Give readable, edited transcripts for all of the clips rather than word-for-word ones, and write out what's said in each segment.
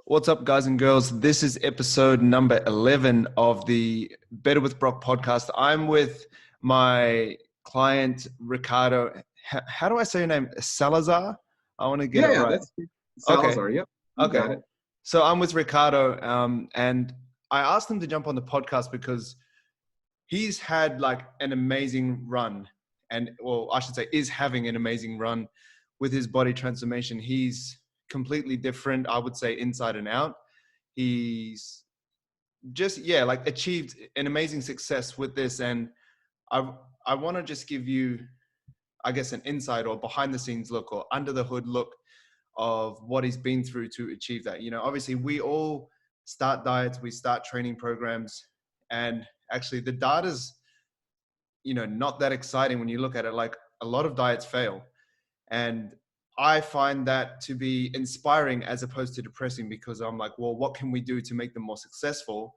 What's up, guys and girls? This is episode number 11 of the Better with Brock podcast. I'm with my client, Ricardo. How do I say your name? Salazar? I want to get it right. That's Okay. Salazar. Yep, you got it. So I'm with Ricardo, and I asked him to jump on the podcast because he's had like an amazing run, I should say is having an amazing run with his body transformation. He's completely different, I would say, inside and out. He's just, like achieved an amazing success with this. And I want to just give you, I guess, an inside or behind the scenes look or under the hood look of what he's been through to achieve that. You know, obviously we all start diets, we start training programs, and actually the data's, not that exciting when you look at it. Like, a lot of diets fail. And I find that to be inspiring as opposed to depressing, because I'm like, well, what can we do to make them more successful?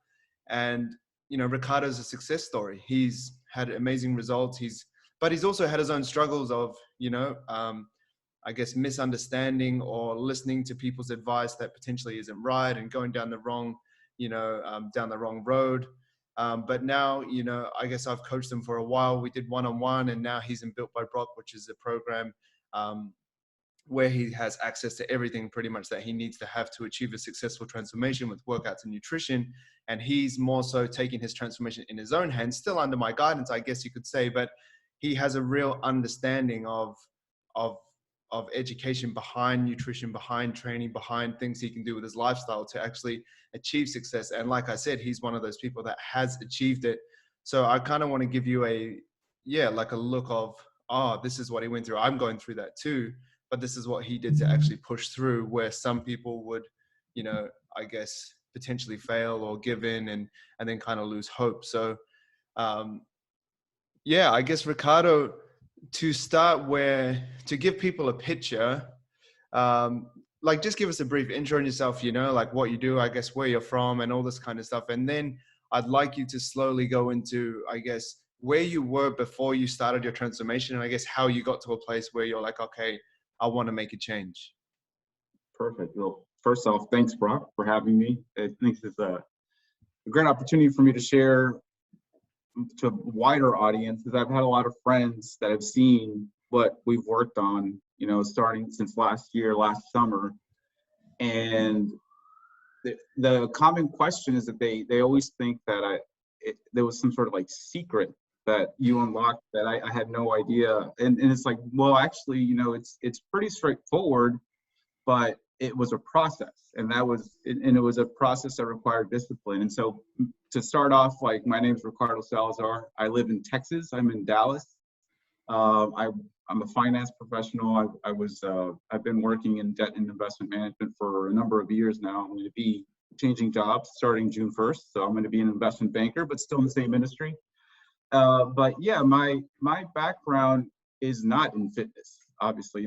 And, Ricardo's a success story. He's had amazing results. But he's also had his own struggles of, I guess, misunderstanding or listening to people's advice that potentially isn't right and going down the wrong, down the wrong road. But now, I guess I've coached him for a while. We did one-on-one, and now he's in Built by Brock, which is a program where he has access to everything pretty much that he needs to have to achieve a successful transformation with workouts and nutrition. And he's more so taking his transformation in his own hands, still under my guidance, I guess you could say, but he has a real understanding of education behind nutrition, behind training, behind things he can do with his lifestyle to actually achieve success. And like I said, he's one of those people that has achieved it. So I kind of want to give you a look of, this is what he went through. I'm going through that too. But this is what he did to actually push through, where some people would, I guess, potentially fail or give in and then kind of lose hope. So, I guess, Ricardo, to start to give people a picture, just give us a brief intro on yourself, like what you do, I guess, where you're from and all this kind of stuff. And then I'd like you to slowly go into, I guess, where you were before you started your transformation, and I guess how you got to a place where you're like, okay, I want to make a change. Perfect. Well, first off, thanks, Brock, for having me. I think this is a great opportunity for me to share to a wider audience, because I've had a lot of friends that have seen what we've worked on, starting since last summer. And the common question is that they always think that there was some sort of like secret that you unlocked that I had no idea. And it's like, well, actually, it's pretty straightforward, but it was a process. And it was a process that required discipline. And so to start off, like, my name is Ricardo Salazar. I live in Texas. I'm in Dallas. I'm a finance professional. I've been working in debt and investment management for a number of years now. I'm going to be changing jobs starting June 1st. So I'm going to be an investment banker, but still in the same industry. But yeah, my background is not in fitness. Obviously,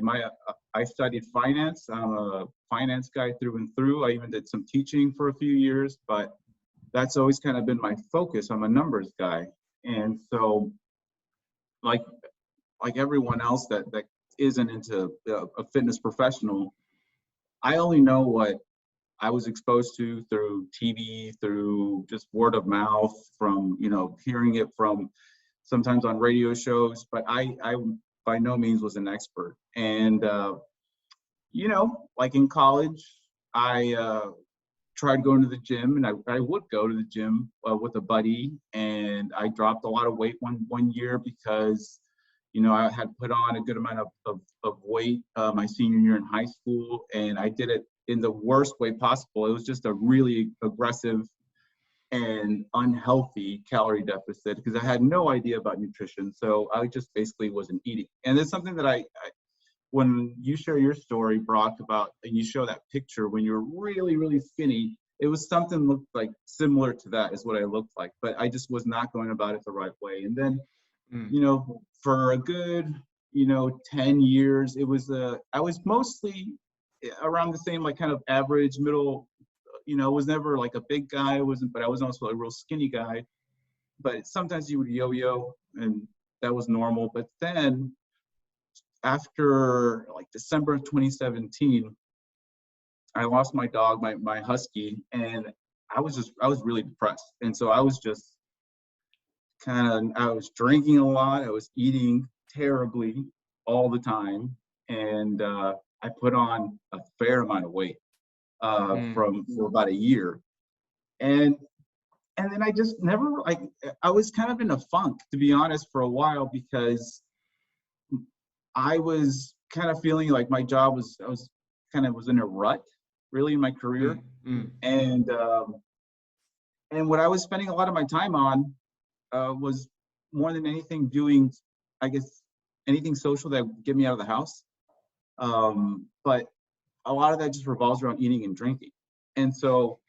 I studied finance. I'm a finance guy through and through. I even did some teaching for a few years, but that's always kind of been my focus. I'm a numbers guy, and so like everyone else that isn't into a fitness professional, I only know what I was exposed to through TV, through just word of mouth, from, hearing it from sometimes on radio shows, but I by no means was an expert. And, like in college, I tried going to the gym, and I would go to the gym with a buddy, and I dropped a lot of weight one year because, I had put on a good amount of weight my senior year in high school, and I did it in the worst way possible. It was just a really aggressive and unhealthy calorie deficit because I had no idea about nutrition. So I just basically wasn't eating. And it's something that when you share your story, Brock, about, and you show that picture when you're really, really skinny, it was something looked like similar to that is what I looked like, but I just was not going about it the right way. And then, for a good, 10 years, I was mostly around the same, like, kind of average middle, was never like a big guy, but I was also a real skinny guy. But sometimes you would yo-yo, and that was normal. But then after like December of 2017, I lost my dog, my husky, and I was really depressed. And so I was just I was drinking a lot. I was eating terribly all the time. And I put on a fair amount of weight for about a year. And then I just never, like, I was kind of in a funk, to be honest, for a while, because I was kind of feeling like my job was in a rut, really, in my career. And what I was spending a lot of my time on was more than anything doing, I guess, anything social that would get me out of the house. But a lot of that just revolves around eating and drinking. And so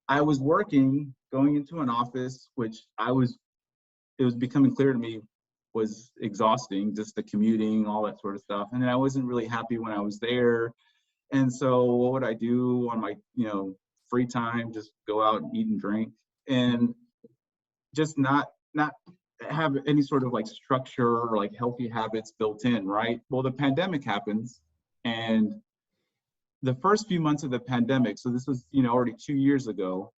I was going into an office, which it was becoming clear to me was exhausting, just the commuting, all that sort of stuff. And then I wasn't really happy when I was there. And so what would I do on my, free time? Just go out and eat and drink, and just not have any sort of like structure or like healthy habits built in, right? Well, the pandemic happens, and the first few months of the pandemic, so this was, already 2 years ago,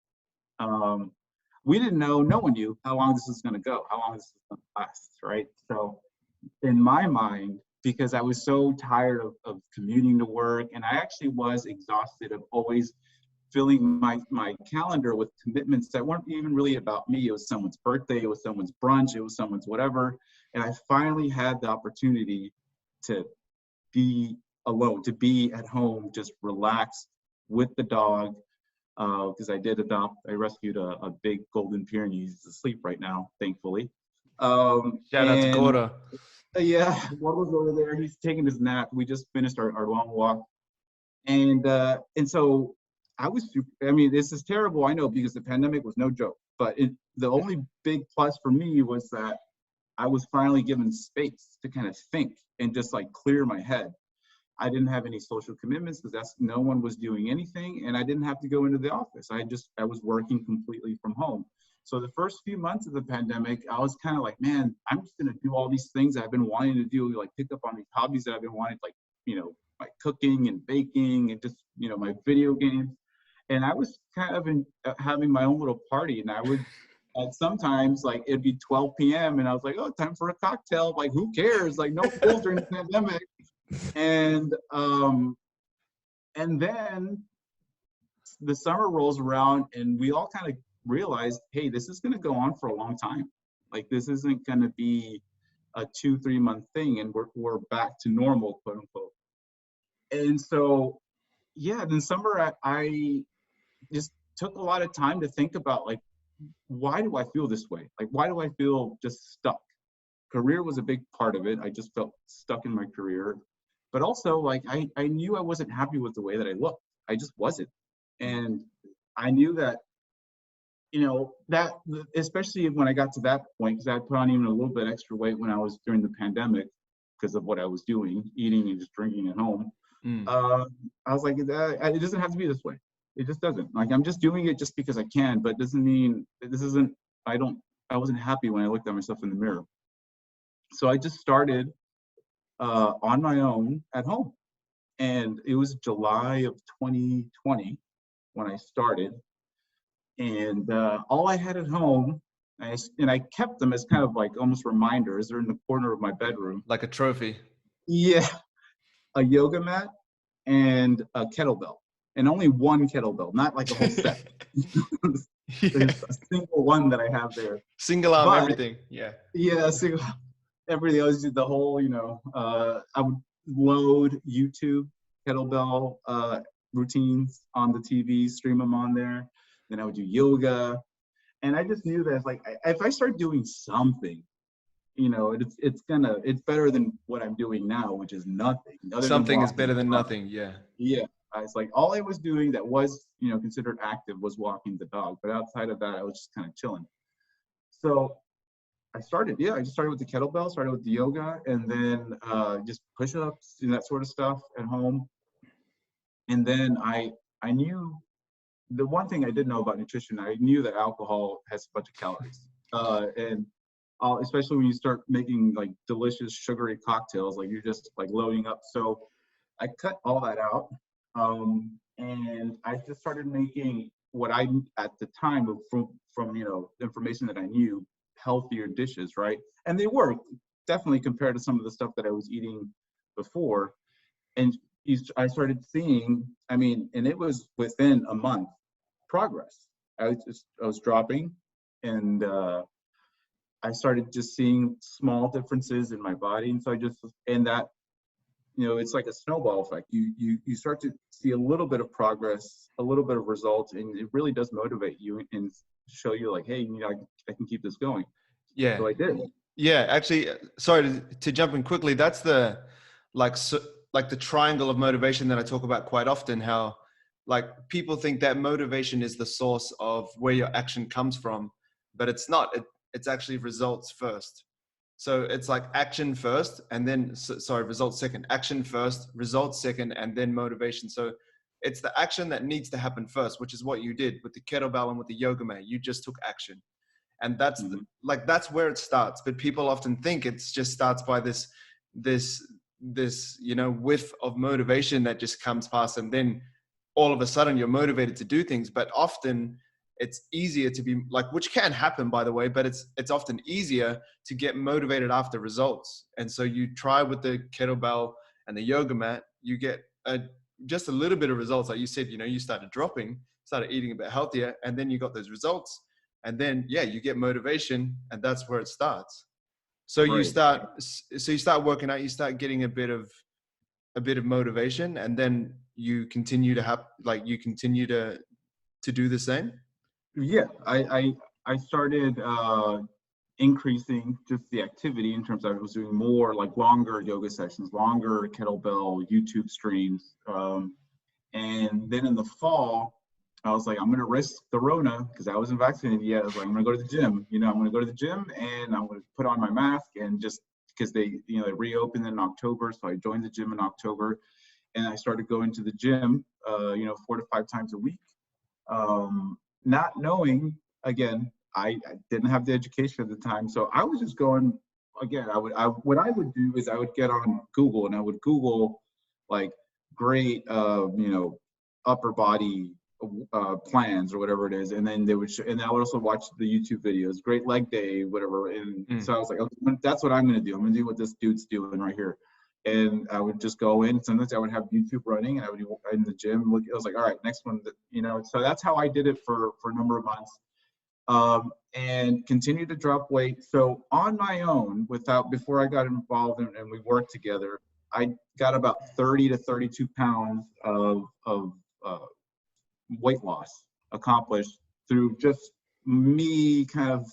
we didn't know, no one knew how long this was going to go, how long this was going to last, right? So in my mind, because I was so tired of commuting to work, and I actually was exhausted of always filling my calendar with commitments that weren't even really about me. It was someone's birthday, it was someone's brunch, it was someone's whatever. And I finally had the opportunity to be alone, to be at home, just relaxed with the dog. Because I rescued a big golden Pyrenees. He's asleep right now, thankfully. Shout out to Gorda. Yeah, Gordo's over there. He's taking his nap. We just finished our long walk. And so this is terrible, I know, because the pandemic was no joke. But the only big plus for me was that I was finally given space to kind of think and just like clear my head. I didn't have any social commitments because no one was doing anything, and I didn't have to go into the office. I was working completely from home. So the first few months of the pandemic, I was kind of like, man, I'm just gonna do all these things I've been wanting to do, like pick up on these hobbies that I've been wanting, like, like cooking and baking and just, my video games. And I was kind of having my own little party, and I would sometimes, like, it'd be 12 p.m. and I was like, oh, time for a cocktail. Like, who cares? Like, no rules during the pandemic. And then the summer rolls around, and we all kind of realized, hey, this is going to go on for a long time. Like, this isn't going to be a 2-3 month thing, and we're back to normal, quote unquote. And so, yeah, in summer, I just took a lot of time to think about, like, why do I feel this way? Like, why do I feel just stuck? Career was a big part of it. I just felt stuck in my career. But also, like, I knew I wasn't happy with the way that I looked. I just wasn't. And I knew that, that especially when I got to that point, because I put on even a little bit extra weight when I was during the pandemic because of what I was doing, eating and just drinking at home. I was like, it doesn't have to be this way. It just doesn't. Like, I'm just doing it just because I can, but it doesn't mean I wasn't happy when I looked at myself in the mirror. So I just started on my own at home. And it was July of 2020 when I started. And all I had at home, and I kept them as kind of like almost reminders. They're in the corner of my bedroom. Like a trophy. Yeah. A yoga mat and a kettlebell. And only one kettlebell, not like a whole set. There's a single one that I have there. Single arm, everything. Yeah. Yeah, single everything else, the whole, I would load YouTube kettlebell routines on the TV, stream them on there. Then I would do yoga. And I just knew that, like, if I start doing something, it's better than what I'm doing now, which is nothing. Something is better than nothing. Yeah. Yeah. It's like all I was doing that was, considered active was walking the dog. But outside of that, I was just kind of chilling. So I just started with the kettlebell, started with the yoga, and then just push-ups and that sort of stuff at home. And then I knew the one thing I didn't know about nutrition. I knew that alcohol has a bunch of calories, and especially when you start making like delicious sugary cocktails, like you're just like loading up. So I cut all that out, and and I just started making what I, at the time, from information that I knew, healthier dishes, right? And they were definitely compared to some of the stuff that I was eating before. And I started seeing, and it was within a month, progress. I was dropping, and I started just seeing small differences in my body. And so that, it's like a snowball effect. You start to see a little bit of progress, a little bit of results, and it really does motivate you and show you like, hey, I can keep this going. Yeah. So I did. Yeah, actually, sorry to jump in quickly. That's the like the triangle of motivation that I talk about quite often. How like people think that motivation is the source of where your action comes from, but it's not. It's actually results first. So it's like action first, and then results second. Action first, results second, and then motivation. So it's the action that needs to happen first, which is what you did with the kettlebell and with the yoga mat. You just took action. And that's that's where it starts. But people often think it's just starts by this whiff of motivation that just comes past, and then all of a sudden you're motivated to do things. But often it's easier to be like, which can happen, by the way, but it's often easier to get motivated after results. And so you try with the kettlebell and the yoga mat, you get just a little bit of results. Like you said, you started dropping, started eating a bit healthier, and then you got those results. And then, you get motivation, and that's where it starts. So Right. you start working out, you start getting a bit of motivation, and then you continue to do the same. Yeah, I started increasing just the activity in terms of I was doing more like longer yoga sessions, longer kettlebell YouTube streams. And then in the fall, I was like, I'm going to risk the Rona because I wasn't vaccinated yet. I was like, I'm going to go to the gym. I'm going to go to the gym and I'm going to put on my mask, and just because they reopened in October. So I joined the gym in October, and I started going to the gym, 4 to 5 times a week. Not knowing, again, I didn't have the education at the time. So I was just going, again, what I would do is I would get on Google and I would Google like great, upper body plans or whatever it is, and then they would and I would also watch the YouTube videos, great leg day, whatever. And so I was like, okay, that's what I'm going to do. I'm going to do what this dude's doing right here. And I would just go in. Sometimes I would have YouTube running, and I would be in the gym. I was like, all right, next one. So that's how I did it for a number of months, and continued to drop weight. So on my own, before I got involved and we worked together, I got about 30 to 32 pounds of weight loss accomplished through just me kind of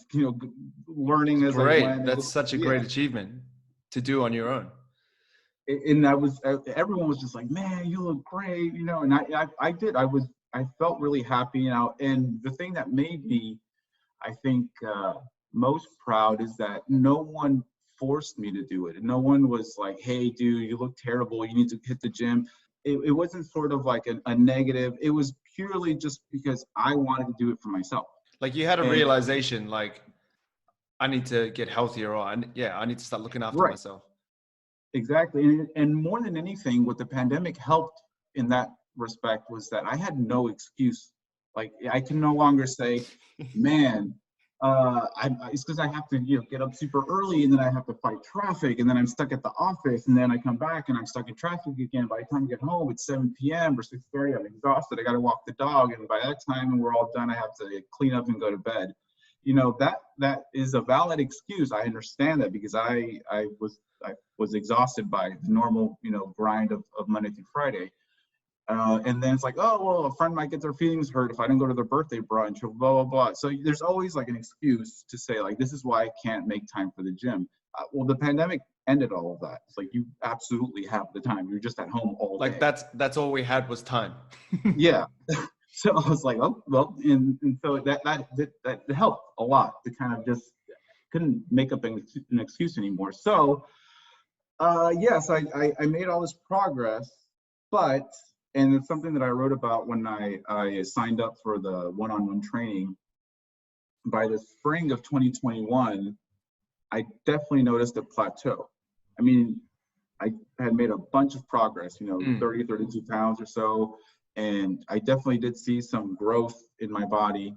learning as I went. That's such a great achievement to do on your own. And everyone was just like, man, you look great, and I felt really happy. And the thing that made me, I think, most proud is that no one forced me to do it. And no one was like, hey, dude, you look terrible, you need to hit the gym. It wasn't sort of like a negative. It was purely just because I wanted to do it for myself. Like you had a realization, like, I need to get healthier, or I need to start looking after myself. Exactly. And more than anything, what the pandemic helped in that respect was that I had no excuse. Like I can no longer say, man, it's because I have to get up super early, and then I have to fight traffic, and then I'm stuck at the office, and then I come back and I'm stuck in traffic again. By the time I get home, it's 7 p.m. or 6:30. I'm exhausted. I got to walk the dog, and by that time, when we're all done, I have to clean up and go to bed. That is a valid excuse. I understand that because I was exhausted by the normal grind of Monday through Friday. And then it's like, oh, well, a friend might get their feelings hurt if I didn't go to their birthday brunch, or blah, blah, blah. So there's always like an excuse to say like, this is why I can't make time for the gym. Well, the pandemic ended all of that. It's like, you absolutely have the time. You're just at home all day. Like that's all we had was time. Yeah. So I was like, oh, well, and so that helped a lot to kind of just couldn't make up an excuse anymore. So yes, I made all this progress, and it's something that I wrote about when I signed up for the one-on-one training. By the spring of 2021, I definitely noticed a plateau. I mean, I had made a bunch of progress, 30, 32 pounds or so. and I definitely did see some growth in my body,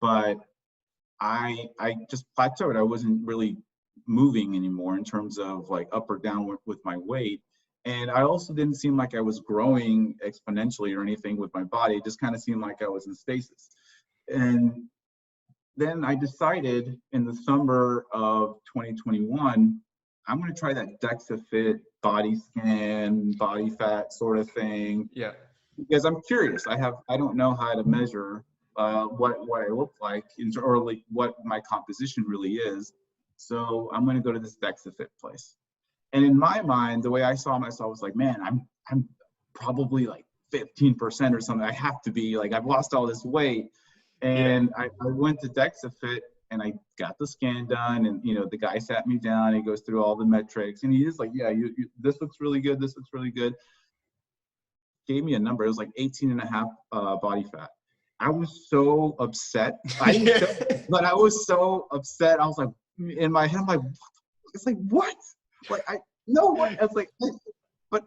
but I just plateaued. I wasn't really moving anymore in terms of like up or down with my weight. And I also didn't seem like I was growing exponentially or anything with my body. It just kind of seemed like I was in stasis. And then I decided in the summer of 2021, I'm going to try that DEXA Fit body scan, body fat sort of thing. Yeah. Because I'm curious. I don't know how to measure what I look like or like what my composition really is. So I'm going to go to this DEXA Fit place. And in my mind, the way I saw myself was like, man, I'm probably like 15% or something. I have to be like, I've lost all this weight. And I went to DEXA Fit and I got the scan done, and the guy sat me down. He goes through all the metrics, and he is like, yeah, you this looks really good. This looks really good. Gave me a number. It was like 18.5 body fat. I was so upset. I didn't say it, but I was so upset. I was like, in my head, I'm like, it's like, what? Like, I was like, but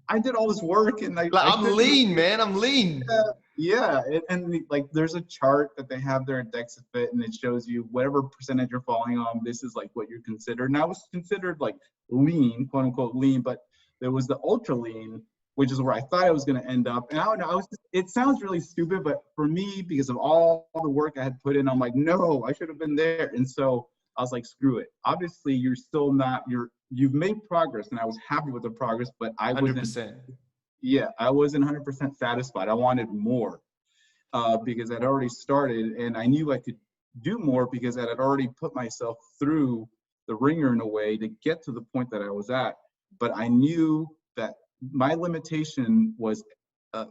I did all this work, and I'm lean, man. I'm lean. Yeah. And like, there's a chart that they have there at DEXA Fit, and it shows you whatever percentage you're falling on. This is like what you're considered. And I was considered like lean, quote unquote lean, but there was the ultra lean, which is where I thought I was going to end up. And I don't know, it sounds really stupid, but for me, because of all the work I had put in, I'm like, no, I should have been there. And so I was like, screw it. Obviously, you're still not, you've made progress, and I was happy with the progress, but I wasn't 100%. Yeah, I wasn't 100% satisfied. I wanted more because I'd already started, and I knew I could do more because I had already put myself through the ringer in a way to get to the point that I was at. But I knew that my limitation was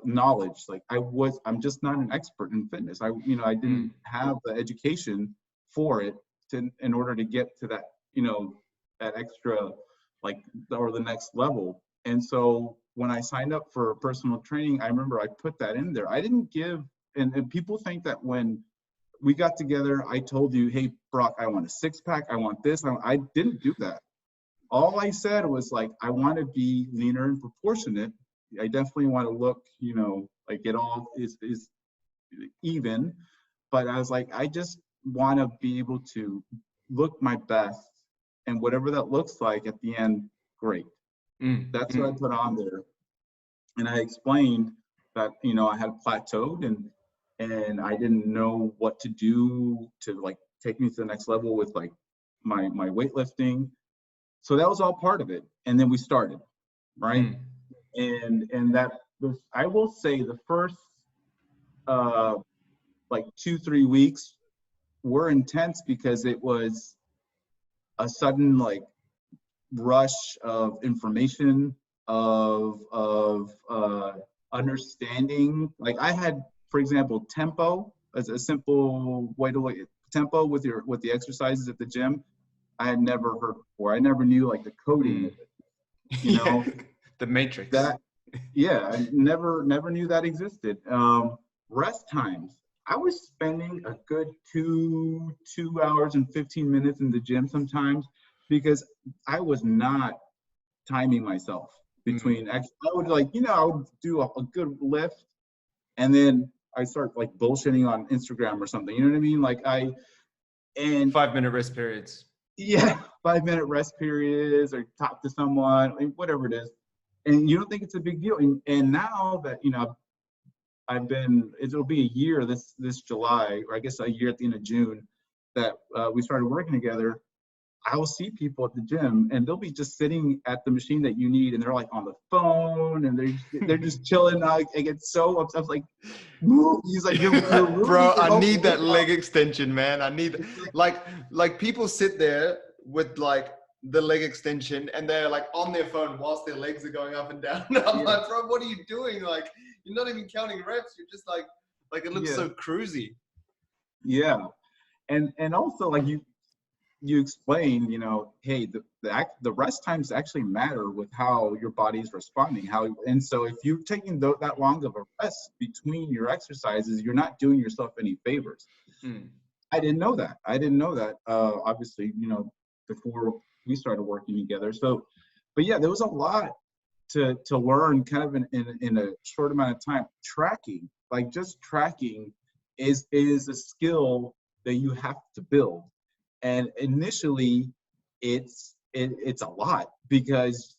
knowledge. Like I'm just not an expert in fitness. I didn't have the education for it in order to get to that, that extra, like, or the next level. And so when I signed up for personal training, I remember I put that in there. I didn't give, and people think that when we got together, I told you, hey, Brock, I want a six pack. I want this. I didn't do that. All I said was like, I want to be leaner and proportionate. I definitely want to look, like it all is even. But I was like, I just want to be able to look my best, and whatever that looks like at the end, great. That's what I put on there. And I explained that, I had plateaued and I didn't know what to do to like take me to the next level with like my weightlifting. So that was all part of it. And then we started, right? And that was, I will say, the first like 2-3 weeks were intense because it was a sudden like rush of information, of understanding. Like I had, for example, tempo as a simple way to look at tempo with the exercises at the gym. I had never heard before. I never knew like the coding of it, the matrix. That, I never knew that existed. Rest times. I was spending a good 2 hours and 15 minutes in the gym sometimes because I was not timing myself between I would like, I would do a good lift and then I start like bullshitting on Instagram or something. You know what I mean? Like 5-minute rest periods. Yeah, 5-minute rest periods, or talk to someone, whatever it is. And you don't think it's a big deal. And now that, it'll be a year this July, or I guess a year at the end of June, that we started working together. I will see people at the gym and they'll be just sitting at the machine that you need, and they're like on the phone and they're just chilling. I get so upset. Like, move. He's like, you're bro, I need that leg extension, man. I need like people sit there with like the leg extension and they're like on their phone whilst their legs are going up and down. I'm like, bro, what are you doing? Like, you're not even counting reps. You're just like it looks so cruisy. Yeah. And also like you explain, hey, the rest times actually matter with how your body's responding. And so if you're taking that long of a rest between your exercises, you're not doing yourself any favors. I didn't know that. Obviously, before we started working together. So, but yeah, there was a lot to learn kind of in a short amount of time. Tracking, like just tracking is a skill that you have to build. And initially it's a lot because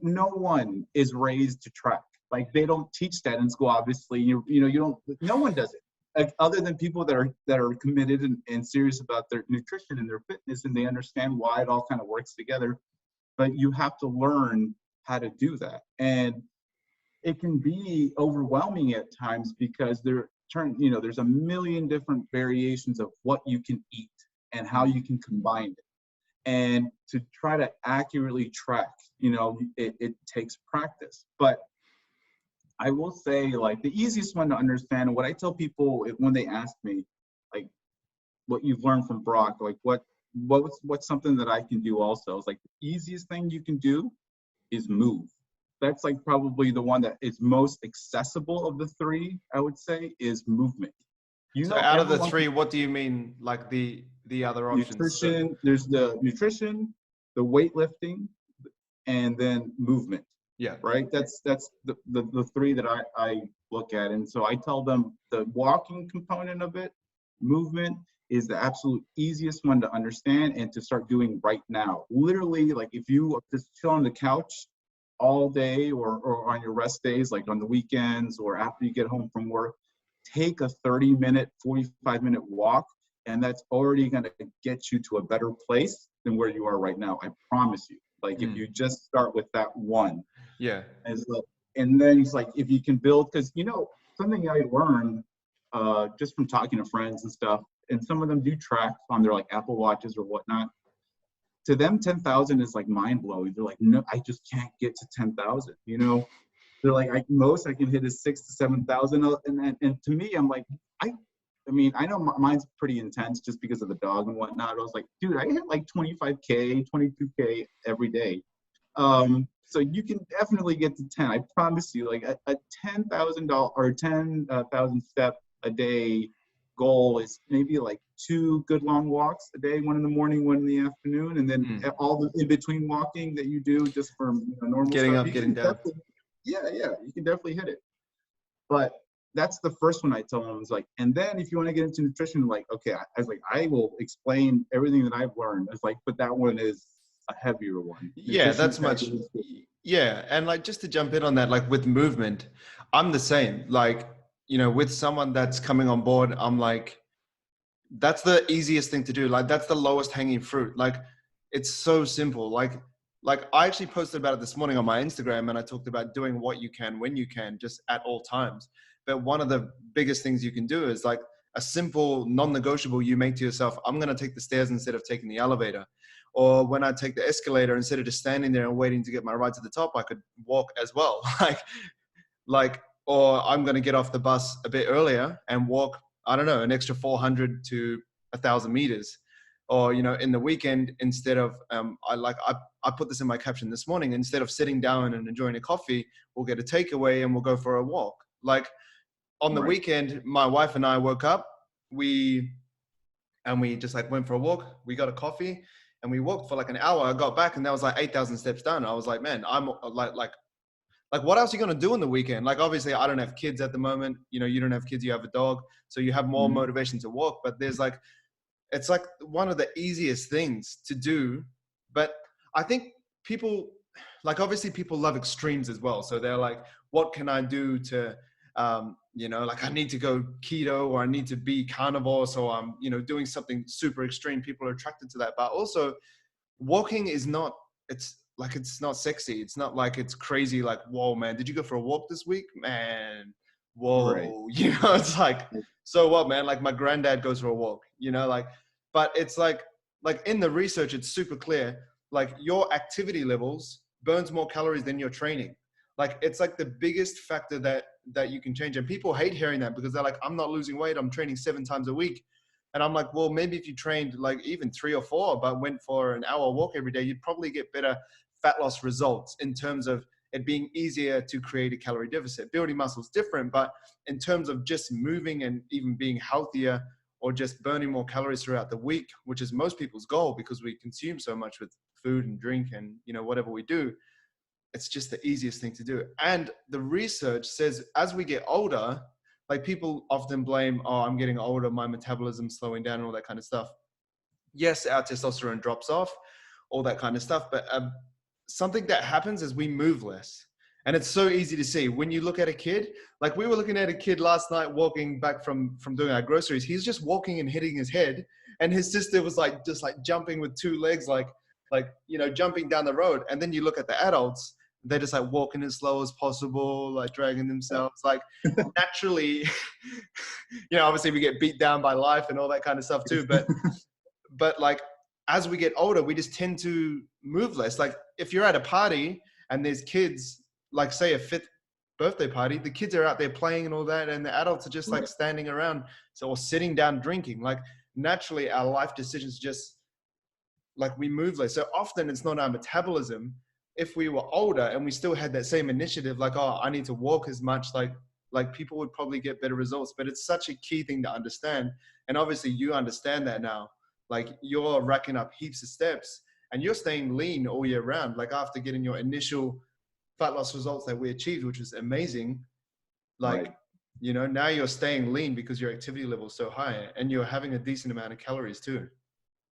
no one is raised to track. Like they don't teach that in school, obviously. No one does it. Like, other than people that are committed and serious about their nutrition and their fitness, and they understand why it all kind of works together. But you have to learn how to do that. And it can be overwhelming at times because there's a million different variations of what you can eat and how you can combine it. And to try to accurately track, it takes practice. But I will say, like, the easiest one to understand, and what I tell people when they ask me, like, what you've learned from Brock, like what's something that I can do also, is like the easiest thing you can do is move. That's like probably the one that is most accessible of the three, I would say, is movement. So out of the Everyone, three, what do you mean, like the other options? nutrition, there's the nutrition, the weightlifting, and then movement. Yeah. Right. That's the three that I look at. And so I tell them the walking component of it, movement, is the absolute easiest one to understand and to start doing right now. Literally, like if you just chill on the couch all day or on your rest days, like on the weekends or after you get home from work, take a 30-minute, 45-minute walk, and that's already going to get you to a better place than where you are right now. I promise you. Like if you just start with that one. Yeah. And then it's like, if you can build, because something I learned just from talking to friends and stuff, and some of them do track on their like Apple Watches or whatnot. To them, 10,000 is like mind blowing. They're like, no, I just can't get to 10,000. They're like, most I can hit is 6,000 to 7,000. And to me, I'm like, I mean, I know mine's pretty intense just because of the dog and whatnot. I was like, dude, I hit like 25K, 22K every day. So you can definitely get to 10. I promise you, like a $10,000 or 10,000 step a day goal is maybe like 2 good long walks a day, one in the morning, one in the afternoon, and then all the in between walking that you do just for normal getting stuff. up, getting down. Yeah, you can definitely hit it. But that's the first one I tell them, is like, and then if you want to get into nutrition, like, okay, I will explain everything that I've learned. It's like, but that one is a heavier one. Yeah, that's much. Yeah. And like, just to jump in on that, like with movement, I'm the same. Like, with someone that's coming on board, I'm like, that's the easiest thing to do. Like, that's the lowest hanging fruit. Like, it's so simple. Like I actually posted about it this morning on my Instagram, and I talked about doing what you can, when you can, just at all times. But one of the biggest things you can do is like a simple non-negotiable you make to yourself. I'm going to take the stairs instead of taking the elevator. Or when I take the escalator, instead of just standing there and waiting to get my ride to the top, I could walk as well. Or I'm going to get off the bus a bit earlier and walk, I don't know, an extra 400 to 1,000 meters. Or, in the weekend, instead of, I put this in my caption this morning, instead of sitting down and enjoying a coffee, we'll get a takeaway and we'll go for a walk. Like on the weekend, my wife and I woke up, we just like went for a walk. We got a coffee and we walked for like an hour. I got back and that was like 8,000 steps done. I was like, man, I'm like, what else are you going to do on the weekend? Like, obviously I don't have kids at the moment. You don't have kids, you have a dog. So you have more motivation to walk, but it's like one of the easiest things to do. But I think people, like, obviously people love extremes as well. So they're like, what can I do to, like I need to go keto or I need to be carnivore. So I'm, doing something super extreme. People are attracted to that. But also walking is not, it's not sexy. It's not like it's crazy. Like, whoa, man, did you go for a walk this week? Man, whoa, Right. It's like, so what, man? Like my granddad goes for a walk, but it's like in the research, it's super clear. Like your activity levels burns more calories than your training. Like it's like the biggest factor that you can change. And people hate hearing that because they're like, I'm not losing weight. I'm training 7 times a week. And I'm like, well, maybe if you trained like even 3 or 4, but went for an hour walk every day, you'd probably get better fat loss results in terms of it being easier to create a calorie deficit. Building muscle is different, but in terms of just moving and even being healthier or just burning more calories throughout the week, which is most people's goal because we consume so much with food and drink and, whatever we do, it's just the easiest thing to do. And the research says as we get older, like people often blame, oh, I'm getting older, my metabolism's slowing down and all that kind of stuff. Yes, our testosterone drops off, all that kind of stuff. But something that happens is we move less. And it's so easy to see when you look at a kid. Like we were looking at a kid last night walking back from doing our groceries. He's just walking and hitting his head. And his sister was like, just like jumping with two legs, like, jumping down the road. And then you look at the adults, they're just like walking as slow as possible, like dragging themselves, like naturally, obviously we get beat down by life and all that kind of stuff too. But like, as we get older, we just tend to move less. Like if you're at a party and there's kids, like say a 5th birthday party, the kids are out there playing and all that. And the adults are just like standing around. So, or sitting down drinking. Like naturally our life decisions just like we move less. So often it's not our metabolism. If we were older and we still had that same initiative, like, oh, I need to walk as much, like people would probably get better results. But it's such a key thing to understand. And obviously you understand that now. Like you're racking up heaps of steps and you're staying lean all year round. Like after getting your initial fat loss results that we achieved, which was amazing. Like, now you're staying lean because your activity level is so high and you're having a decent amount of calories too.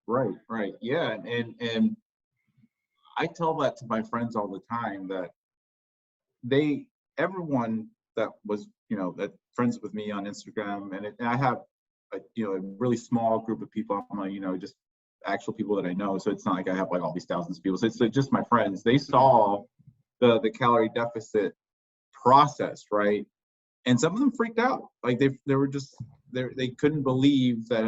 Right. Yeah. And I tell that to my friends all the time that everyone that was, that friends with me on Instagram, and I have a really small group of people, just actual people that I know. So it's not like I have like all these thousands of people. So it's just my friends. They saw the calorie deficit process, right? And some of them freaked out. Like they were just they couldn't believe that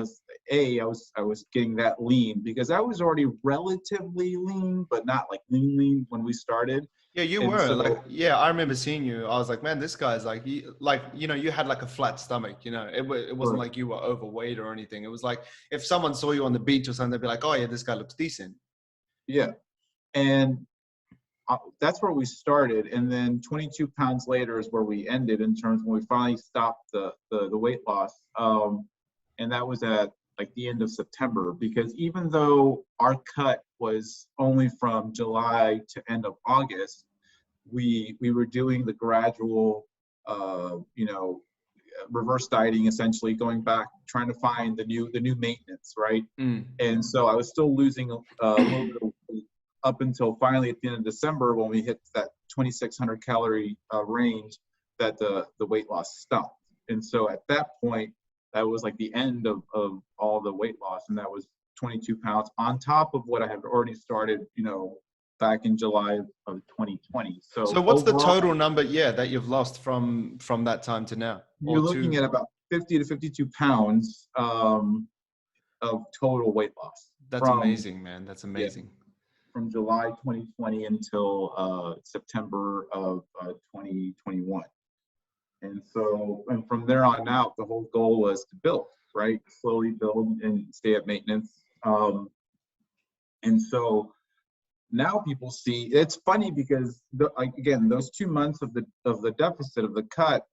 I was getting that lean, because I was already relatively lean, but not like lean when we started. Yeah, you were I remember seeing you. I was like, man, this guy's like, you had like a flat stomach, it wasn't like you were overweight or anything. It was like, if someone saw you on the beach or something, they'd be like, oh yeah, this guy looks decent. Yeah. And that's where we started. And then 22 pounds later is where we ended in terms when we finally stopped the weight loss. And that was at like the end of September, because even though our cut was only from July to end of August, we were doing the gradual, reverse dieting, essentially going back, trying to find the new maintenance, right? And so I was still losing a little bit of weight up until finally at the end of December, when we hit that 2,600 calorie range, that the weight loss stopped. And so at that point, that was like the end of all the weight loss. And that was 22 pounds on top of what I had already started, back in July of 2020. So what's overall, the total number, that you've lost from that time to now? You're looking at about 50 to 52 pounds of total weight loss. That's amazing, man. That's amazing. From July 2020 until September of 2021. And so, and from there on out, the whole goal was to build, right? Slowly build and stay at maintenance. And so now people see, it's funny because again, those 2 months of the deficit, of the cut,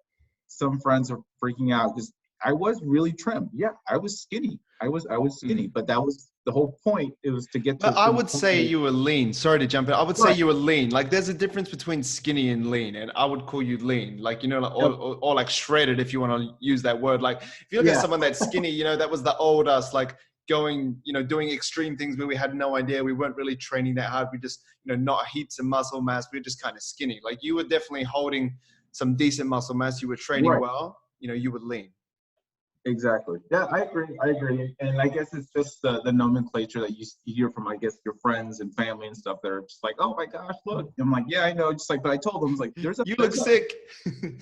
some friends are freaking out because I was really trim. Yeah, I was skinny. I was skinny, but that was the whole point. It was to get to. But I would say you were lean. Sorry to jump in. I would say you were lean. Like there's a difference between skinny and lean, and I would call you lean. Like, or like shredded, if you want to use that word. Like if you look at someone that's skinny, that was the old us, like going, doing extreme things where we had no idea. We weren't really training that hard. We just, not heaps of muscle mass. We were just kind of skinny. Like you were definitely holding some decent muscle mass. You were training well. You were lean. Exactly. Yeah, I agree. And I guess it's just the nomenclature that you hear from, I guess, your friends and family and stuff. They're just like, oh my gosh, look. And I'm like, yeah, I know. Just like, but I told them, like, you look sick.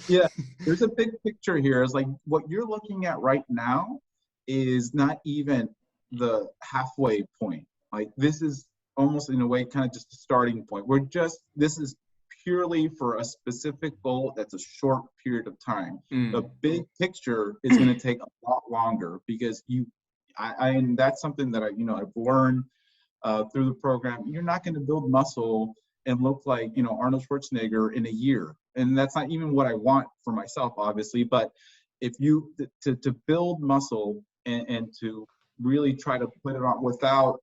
Yeah, there's a big picture here. It's like what you're looking at right now is not even the halfway point. Like this is almost in a way kind of just a starting point. This is purely for a specific goal that's a short period of time. The big picture is going to take a lot longer, because and that's something that I've learned through the program. You're not going to build muscle and look like Arnold Schwarzenegger in a year, and that's not even what I want for myself, obviously. But if you to build muscle and to really try to put it on without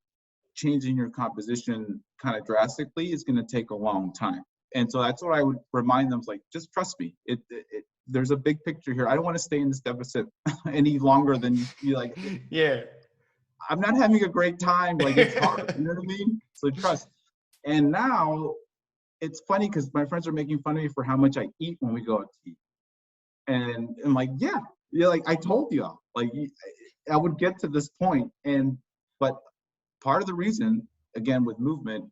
changing your composition kind of drastically, is going to take a long time. And so that's what I would remind them, like, just trust me. There's a big picture here. I don't want to stay in this deficit any longer than you like. Yeah. I'm not having a great time. Like, it's hard. You know what I mean? So trust. And now it's funny because my friends are making fun of me for how much I eat when we go out to eat. And I'm like, yeah, like I told you, like I would get to this point. But part of the reason, again, with movement,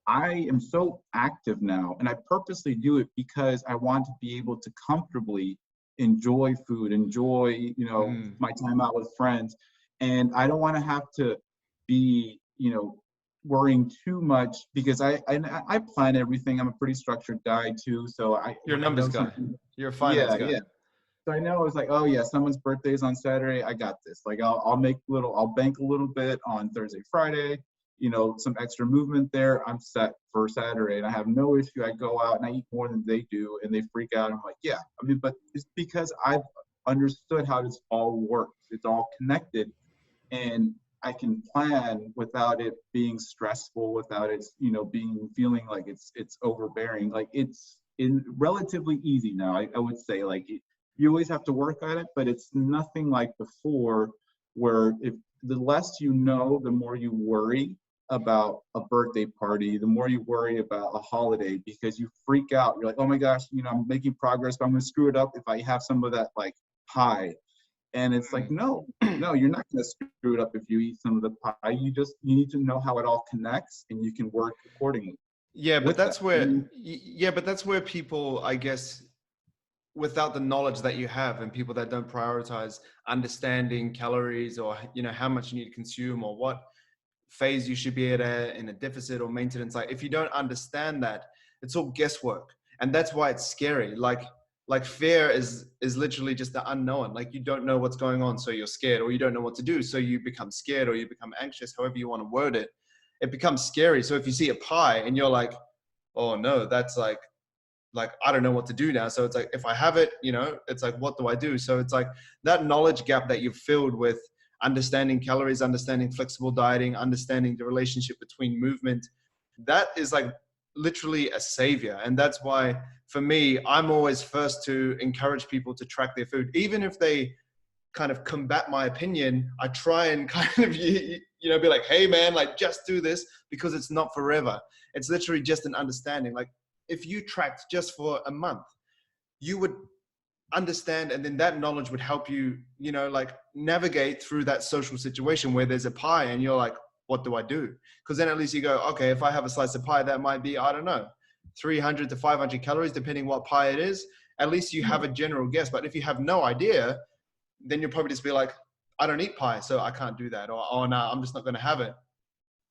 I am so active now, and I purposely do it because I want to be able to comfortably enjoy food, enjoy, my time out with friends. And I don't want to have to be, worrying too much, because I plan everything. I'm a pretty structured guy too. So You're a I numbers know guy. something. You're a finance guy. Yeah. So I know it's like, oh yeah, someone's birthday is on Saturday. I got this. Like I'll bank a little bit on Thursday, Friday, some extra movement there. I'm set for Saturday, and I have no issue. I go out and I eat more than they do, and they freak out. I'm like, yeah, but it's because I've understood how this all works. It's all connected, and I can plan without it being stressful, without it, feeling like it's overbearing. Like it's relatively easy now. I would say, like, you always have to work at it, but it's nothing like before, where if the less you know, the more you worry about a birthday party, the more you worry about a holiday, because you freak out. You're like, oh my gosh, I'm making progress, but I'm gonna screw it up if I have some of that like pie. And it's like, no, you're not going to screw it up if you eat some of the pie. You need to know how it all connects, and you can work accordingly. Yeah, but that's where people, I guess, without the knowledge that you have, and people that don't prioritize understanding calories, or, how much you need to consume, or what phase you should be at in a deficit or maintenance. Like, if you don't understand that, it's all guesswork. And that's why it's scary. Like fear is literally just the unknown. Like, you don't know what's going on, so you're scared, or you don't know what to do, so you become scared, or you become anxious, however you want to word it. It becomes scary. So if you see a pie and you're like, oh no, that's like I don't know what to do now. So it's like, if I have it, it's like, what do I do? So it's like that knowledge gap that you've filled with understanding calories, understanding flexible dieting, understanding the relationship between movement, that is like literally a savior. And that's why, for me, I'm always first to encourage people to track their food. Even if they kind of combat my opinion, I try and kind of, be like, hey man, like, just do this, because it's not forever. It's literally just an understanding. Like, if you tracked just for a month, you would understand, and then that knowledge would help you, like, navigate through that social situation where there's a pie and you're like, what do I do? Because then at least you go, okay, if I have a slice of pie, that might be, I don't know, 300 to 500 calories, depending what pie it is. At least you have a general guess. But if you have no idea, then you'll probably just be like, I don't eat pie, so I can't do that. Or, oh no, I'm just not going to have it.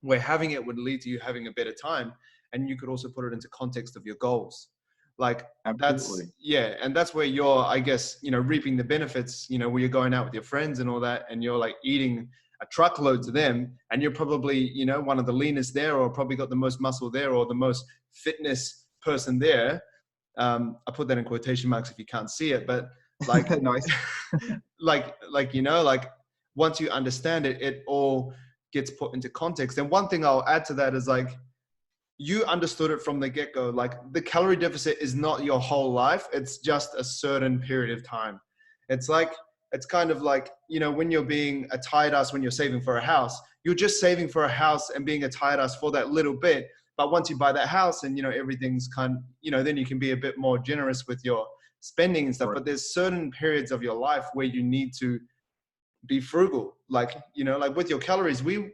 Where having it would lead to you having a better time. And you could also put it into context of your goals. Like, Absolutely. and that's where you're, I guess, reaping the benefits, where you're going out with your friends and all that, and you're like eating a truckload to them, and you're probably, one of the leanest there, or probably got the most muscle there, or the most fitness person there. I put that in quotation marks if you can't see it, but like, Nice. like, once you understand it, it all gets put into context. And one thing I'll add to that is, like, you understood it from the get-go. Like, the calorie deficit is not your whole life. It's just a certain period of time. It's like, it's kind of like, when you're being a tired ass, when you're saving for a house, you're just saving for a house and being a tired ass for that little bit. But once you buy that house and, everything's then you can be a bit more generous with your spending and stuff. Right. But there's certain periods of your life where you need to be frugal. Like, like with your calories, we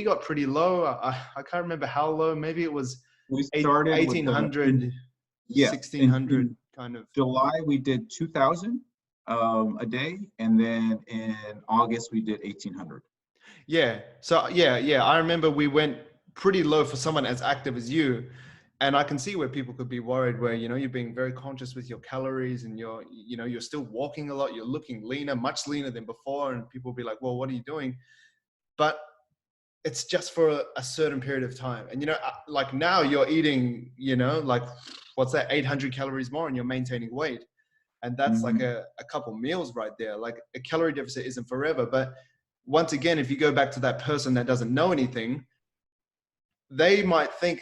got pretty low. I can't remember how low. Maybe it was We started 1800, 1600 kind of. July, we did 2000 a day. And then in August, we did 1800. Yeah. So yeah. I remember we went pretty low for someone as active as you. And I can see where people could be worried, where, you're being very conscious with your calories, and you're still walking a lot. You're looking leaner, much leaner than before. And people will be like, well, what are you doing? But it's just for a certain period of time. And, like, now you're eating, like, what's that, 800 calories more, and you're maintaining weight. And that's like a couple meals right there. Like, a calorie deficit isn't forever. But once again, if you go back to that person that doesn't know anything, they might think,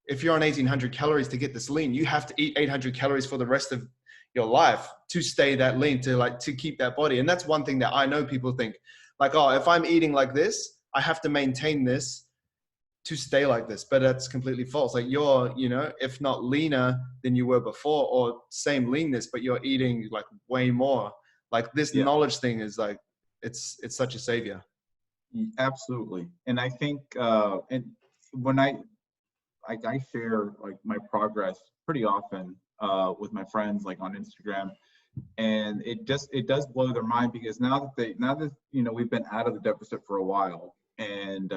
if you're on 1800 calories to get this lean, you have to eat 800 calories for the rest of your life to stay that lean, to keep that body. And that's one thing that I know people think like, oh, if I'm eating like this, I have to maintain this to stay like this. But that's completely false. Like you're, if not leaner than you were before, or same leanness, but you're eating like way more. Like this knowledge thing is like, it's such a savior. Absolutely. And I think, and when I share like my progress pretty often with my friends, like on Instagram, and it does blow their mind, because now that we've been out of the deficit for a while, and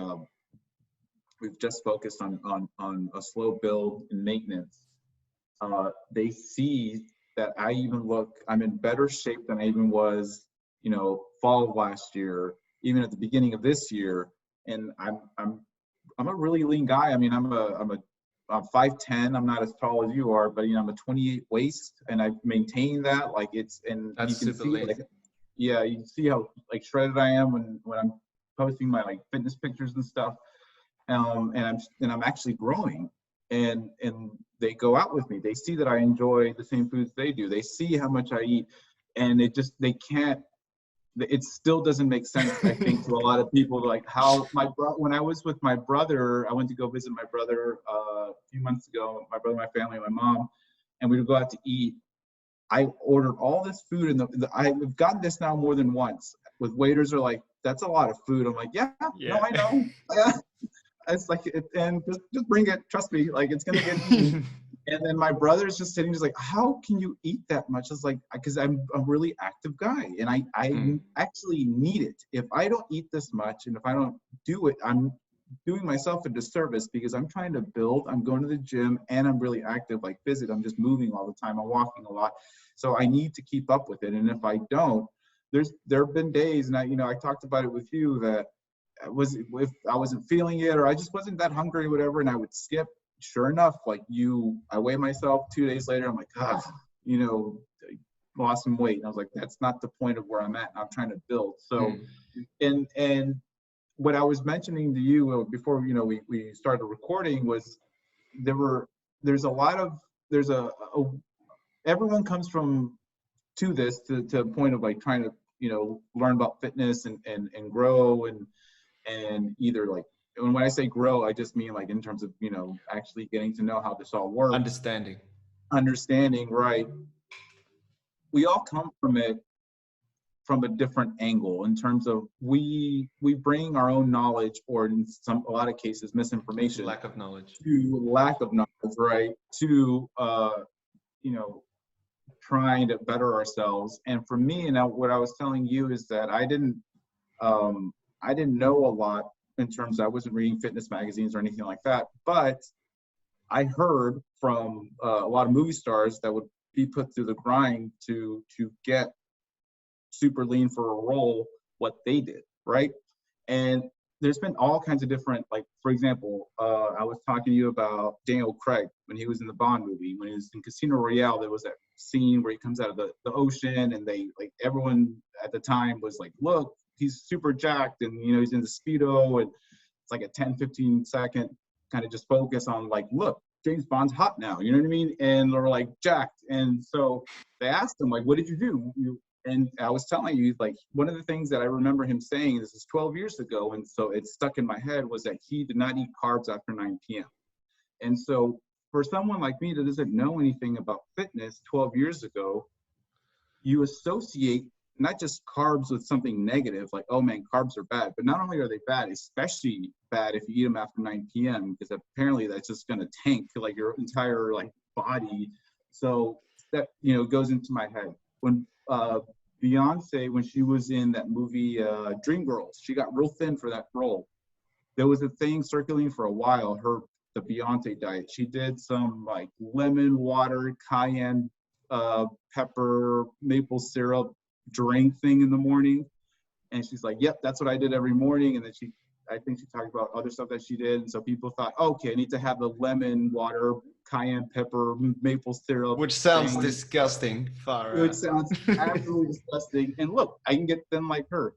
we've just focused on a slow build and maintenance. They see that I'm in better shape than I even was, fall of last year, even at the beginning of this year, and I'm a really lean guy. I mean, I'm 5'10". I'm not as tall as you are, but I'm a 28 waist, and I've maintained that. Like That's you can see, like, you can see how like shredded I am when I'm posting my like fitness pictures and stuff. And I'm actually growing, and they go out with me. They see that I enjoy the same foods they do. They see how much I eat, and it still doesn't make sense, I think, to a lot of people, like how when I was with my brother, I went to go visit my brother a few months ago, my brother, my family, my mom, and we would go out to eat. I ordered all this food, and I've gotten this now more than once, with waiters are like, that's a lot of food. I'm like, yeah. No, I know. It's like, and just bring it. Trust me, like it's gonna get eaten. And then my brother's just sitting, just like, how can you eat that much? It's like, because I'm a really active guy, and I actually need it. If I don't eat this much, and if I don't do it, I'm doing myself a disservice, because I'm trying to build. I'm going to the gym, and I'm really active, like physically. I'm just moving all the time. I'm walking a lot, so I need to keep up with it. And if I don't, there have been days, and I talked about it with you, that if I wasn't feeling it, or I just wasn't that hungry, or whatever, and I would skip. Sure enough, like I weigh myself 2 days later, I'm like, lost some weight. And I was like, that's not the point of where I'm at. I'm trying to build. So, and what I was mentioning to you before, we started recording, was everyone comes to this to a point of like trying to, learn about fitness and grow and either like, and when I say grow, I just mean like in terms of, actually getting to know how this all works. Understanding, right. We all come from it from a different angle, in terms of we bring our own knowledge, or in a lot of cases, misinformation. Lack of knowledge, right? To, trying to better ourselves. And for me, what I was telling you is that I didn't know a lot, in terms of, I wasn't reading fitness magazines or anything like that, but I heard from a lot of movie stars that would be put through the grind to get super lean for a role, what they did, right? And there's been all kinds of different, like, for example, I was talking to you about Daniel Craig when he was in the Bond movie. When he was in Casino Royale, there was that scene where he comes out of the ocean, and everyone at the time was like, look, he's super jacked, and he's in the Speedo, and it's like a 10-15 second kind of just focus on like, look, James Bond's hot now, you know what I mean? And they're like jacked. And so they asked him, like, what did you do? And I was telling you, like, one of the things that I remember him saying, this is 12 years ago, and so it's stuck in my head, was that he did not eat carbs after 9 p.m. And so for someone like me that doesn't know anything about fitness 12 years ago, you associate not just carbs with something negative, like, oh man, carbs are bad. But not only are they bad, especially bad if you eat them after 9 p.m., because apparently that's just going to tank like your entire like body. So that, goes into my head. When Beyonce, when she was in that movie Dreamgirls, she got real thin for that role. There was a thing circulating for a while, the Beyonce diet. She did some like lemon water, cayenne pepper, maple syrup drink thing in the morning, and she's like, yep, that's what I did every morning. And then I think she talked about other stuff that she did, and so people thought, okay, I need to have the lemon water, cayenne pepper, maple syrup, which sounds disgusting. It sounds absolutely disgusting. And look, I can get thin like her.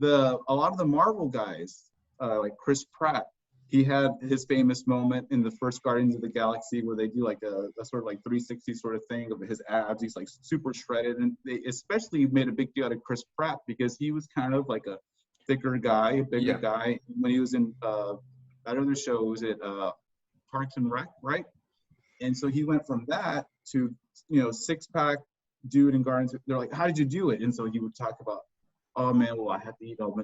A lot of the Marvel guys, like Chris Pratt, He had his famous moment in the first Guardians of the Galaxy where they do like a sort of like 360 sort of thing of his abs. He's like super shredded, and they especially made a big deal out of Chris Pratt because he was kind of like a thicker guy, a bigger Yeah. guy when he was in that other show. Was it Parks and Rec, right? And so he went from that to, you know, six pack dude in Guardians. They're like, how did you do it? And so he would talk about, oh man, well I had to eat all my,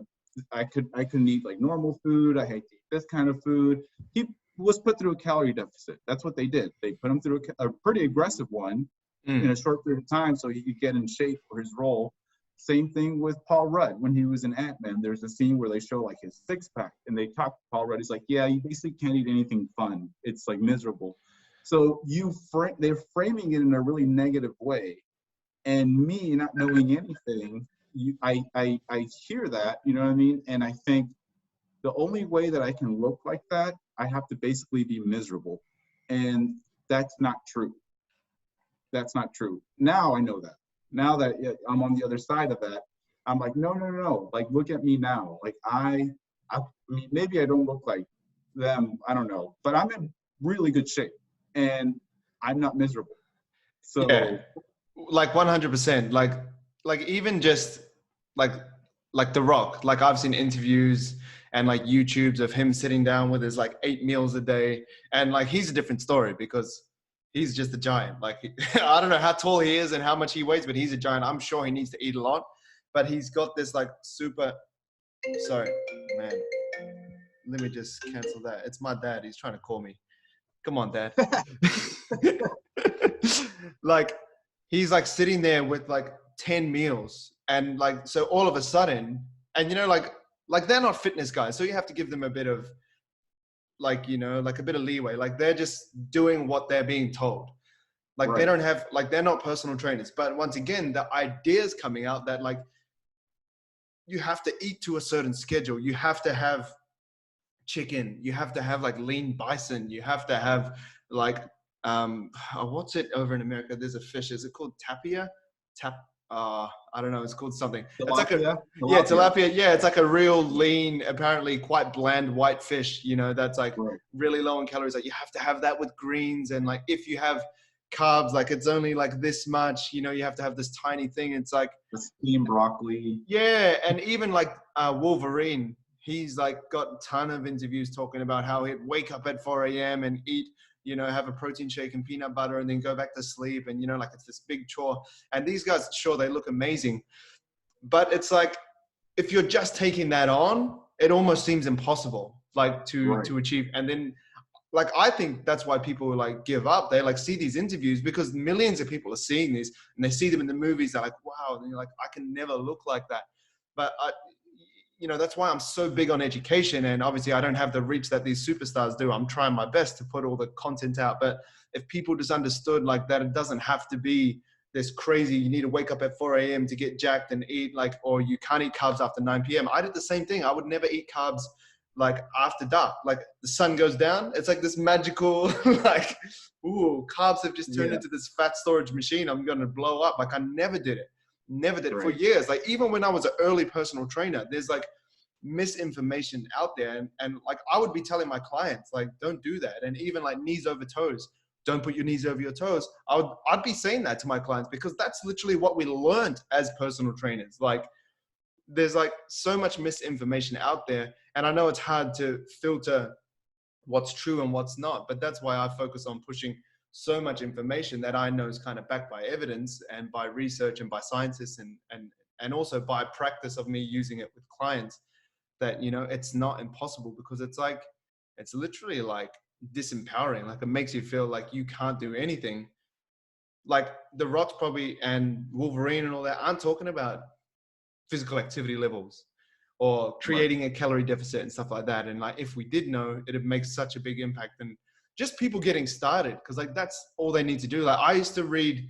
I couldn't eat like normal food. I had to eat this kind of food. He was put through a calorie deficit. That's what they did. They put him through a pretty aggressive one in a short period of time so he could get in shape for his role. Same thing with Paul Rudd when he was in Ant-Man. There's a scene where they show like his six pack and they talk to Paul Rudd. He's like, yeah, you basically can't eat anything fun. It's like miserable. So they're framing it in a really negative way. And me not knowing anything, I hear that, you know what I mean? And I think the only way that I can look like that, I have to basically be miserable. And that's not true. That's not true. Now I know that. Now that I'm on the other side of that, I'm like, no, no, no, no. Like, look at me now. Like, I mean, maybe I don't look like them. I don't know. But I'm in really good shape. And I'm not miserable. So Yeah, like 100%. Like even just like like The Rock. Like I've seen interviews and like YouTubes of him sitting down with his like 8 meals a day, and like he's a different story because he's just a giant. Like I don't know how tall he is and how much he weighs, but he's a giant. I'm sure he needs to eat a lot, but he's got this like super. Sorry, man. Let me just cancel that. It's my dad. He's trying to call me. Come on, Dad. Like he's like sitting there with like 10 meals and like so all of a sudden, and you know, like they're not fitness guys, so you have to give them a bit of like, you know, like a bit of leeway. Like they're just doing what they're being told. Like they right, don't have, like they're not personal trainers. But once again, the ideas coming out that like you have to eat to a certain schedule, you have to have chicken, you have to have like lean bison, you have to have like what's it over in America, there's a fish, is it called tapia tap I don't know, it's called something, it's like a, tilapia, yeah, tilapia. tilapia, yeah, it's like a real lean, apparently quite bland white fish, you know, that's like Right. really low in calories. Like you have to have that with greens, and like if you have carbs, like it's only like this much, you know, you have to have this tiny thing. It's like, The steamed broccoli. yeah, and even like Wolverine, he's like got a ton of interviews talking about how he'd wake up at 4 a.m. and eat, you know, have a protein shake and peanut butter and then go back to sleep. And, you know, like it's this big chore. And these guys, sure, they look amazing. But it's like, if you're just taking that on, it almost seems impossible, like Right. to achieve. And then like I think that's why people like give up. They like see these interviews because millions of people are seeing these and they see them in the movies. They're like, wow, and you're like, I can never look like that. But you know, that's why I'm so big on education. And obviously I don't have the reach that these superstars do. I'm trying my best to put all the content out. But if people just understood like that, it doesn't have to be this crazy, you need to wake up at 4 a.m. to get jacked and eat, like, or you can't eat carbs after 9 p.m. I did the same thing. I would never eat carbs like after dark. Like the sun goes down, it's like this magical like, ooh, carbs have just turned Yeah. into this fat storage machine, I'm gonna blow up. Like I never did it for Right. years. Like even when I was an early personal trainer, there's like misinformation out there, and like I would be telling my clients like, don't do that. And even like knees over toes, don't put your knees over your toes. I'd be saying that to my clients because that's literally what we learned as personal trainers. Like there's like so much misinformation out there, and I know it's hard to filter what's true and what's not, but that's why I focus on pushing so much information that I know is kind of backed by evidence and by research and by scientists, and also by practice of me using it with clients, that, you know, it's not impossible, because it's like, it's literally like disempowering. Like it makes you feel like you can't do anything. Like the Rock's probably, and Wolverine and all that aren't talking about physical activity levels or Right. creating a calorie deficit and stuff like that. And like, if we did know, it makes such a big impact. And just people getting started, because like that's all they need to do. Like I used to read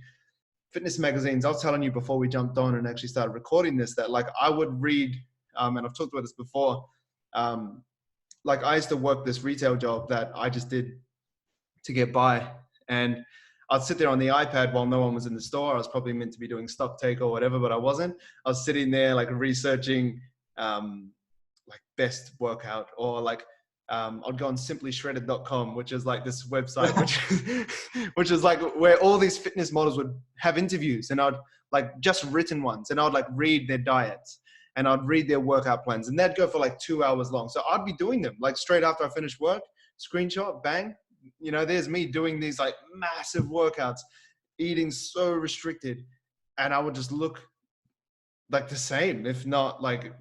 fitness magazines. I was telling you before we jumped on and actually started recording this, that like I would read, and I've talked about this before, like I used to work this retail job that I just did to get by, and I'd sit there on the iPad while no one was in the store. I was probably meant to be doing stock take or whatever, but I wasn't. I was sitting there like researching like best workout, or like I'd go on simplyshredded.com, which is like this website, which is like where all these fitness models would have interviews, and I'd like just written ones, and I'd like read their diets and I'd read their workout plans, and they'd go for like 2 hours long. So I'd be doing them like straight after I finished work, screenshot, bang, there's me doing these like massive workouts, eating so restricted, and I would just look like the same, if not like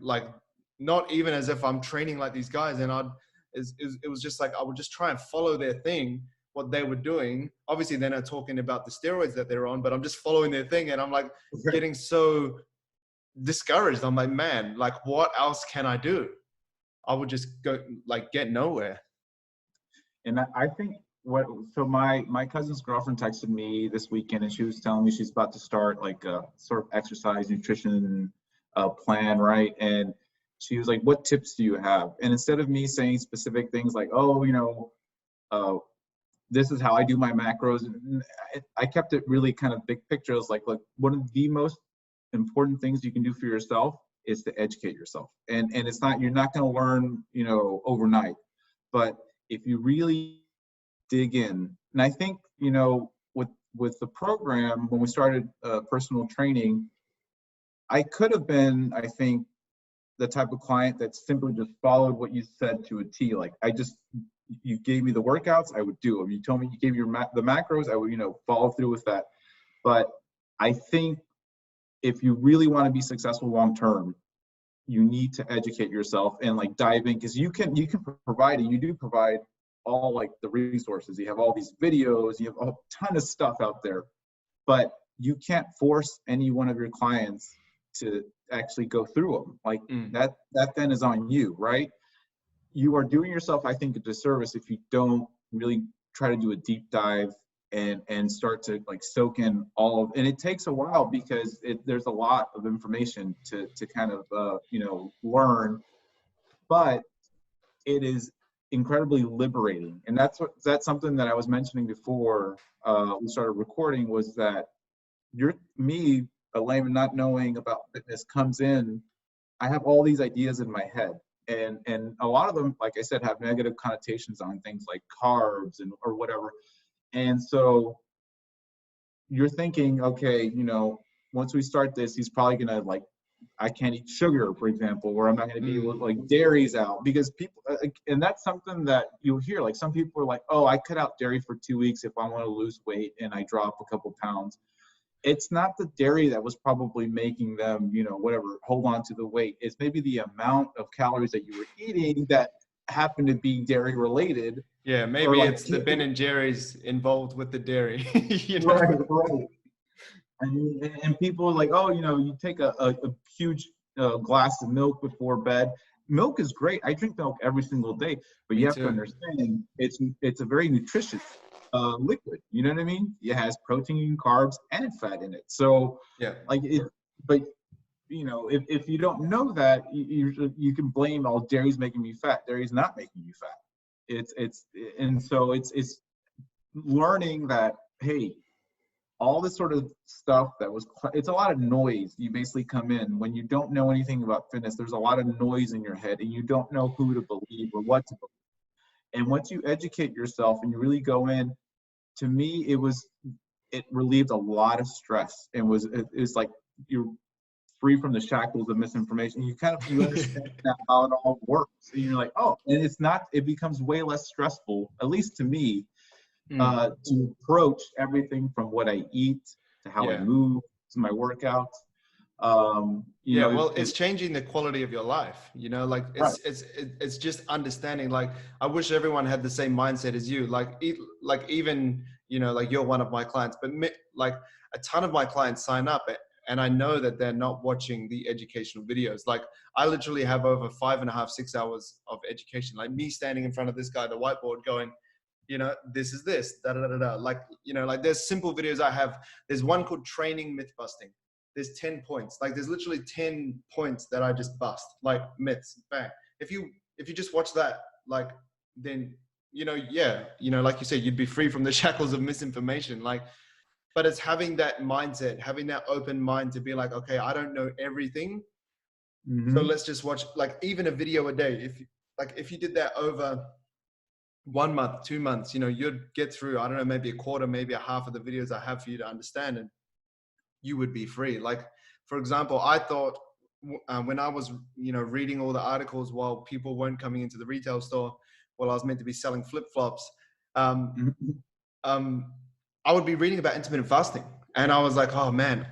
not even as if I'm training like these guys. And it was just like I would just try and follow their thing, what they were doing. Obviously, they're not talking about the steroids that they're on, but I'm just following their thing, and I'm like getting so discouraged. I'm like, man, like what else can I do? I would just go like get nowhere. And I think so my cousin's girlfriend texted me this weekend, and she was telling me she's about to start like a sort of exercise nutrition plan, right? And she was like, what tips do you have? And instead of me saying specific things like, oh, this is how I do my macros, I kept it really kind of big picture. I was like, look, one of the most important things you can do for yourself is to educate yourself. And it's not, you're not going to learn, overnight, but if you really dig in, and I think, with the program, when we started personal training, I could have been, I think, the type of client that simply just followed what you said to a T. Like you gave me the workouts, I would do them. You told me, you gave the macros, I would, follow through with that. But I think if you really want to be successful long-term, you need to educate yourself and like dive in, because you can provide, and you do provide all like the resources. You have all these videos, you have a ton of stuff out there, but you can't force any one of your clients to actually go through them. Like that then is on you, right? You are doing yourself, I think, a disservice if you don't really try to do a deep dive and start to like soak in all of, and it takes a while because there's a lot of information to kind of learn, but it is incredibly liberating. And that's something that I was mentioning before we started recording, was that me, a layman not knowing about fitness, comes in, I have all these ideas in my head, and a lot of them, like I said, have negative connotations on things like carbs or whatever. And so you're thinking, okay, once we start this, he's probably gonna like, I can't eat sugar, for example, or I'm not going to be able to, like, dairy's out, because people, and that's something that you'll hear. Like some people are like, oh, I cut out dairy for 2 weeks if I want to lose weight and I drop a couple pounds. It's not the dairy that was probably making them, whatever, hold on to the weight. It's maybe the amount of calories that you were eating that happened to be dairy related. Yeah, maybe like, it's the Ben and Jerry's involved with the dairy. Right. And people are like, oh, you take a huge glass of milk before bed. Milk is great. I drink milk every single day, but you have to understand it's a very nutritious liquid. You know what I mean? It has protein, carbs, and fat in it. So yeah, but if you don't know that, you can blame, all dairy's making me fat. Dairy's not making you fat. And so it's learning that, hey, all this sort of stuff it's a lot of noise. You basically come in when you don't know anything about fitness. There's a lot of noise in your head, and you don't know who to believe or what to believe. And once you educate yourself and you really go in, to me, it relieved a lot of stress, and it's like you're free from the shackles of misinformation. You understand how it all works, and you're like, oh, and it becomes way less stressful, at least to me, to approach everything from what I eat to how I move to my workouts. It's changing the quality of your life. Like it's just understanding. Like I wish everyone had the same mindset as you. Like even like you're one of my clients, but like a ton of my clients sign up, and I know that they're not watching the educational videos. Like I literally have over 5.5, 6 hours of education. Like me standing in front of this guy, the whiteboard, going, this is this, da, da, da, da. Like, like there's simple videos I have. There's one called Training Myth Busting. There's 10 points. Like there's literally 10 points that I just bust, like myths, bang. If you just watch that, like, then, like you said, you'd be free from the shackles of misinformation. Like, but it's having that mindset, having that open mind to be like, okay, I don't know everything. So let's just watch like even a video a day. like if you did that over 1 month, 2 months, you'd get through, I don't know, maybe a quarter, maybe a half of the videos I have for you to understand, and you would be free. Like, for example, I thought when I was, reading all the articles while people weren't coming into the retail store, while I was meant to be selling flip-flops, um, Mhm. I would be reading about intermittent fasting. And I was like, oh man,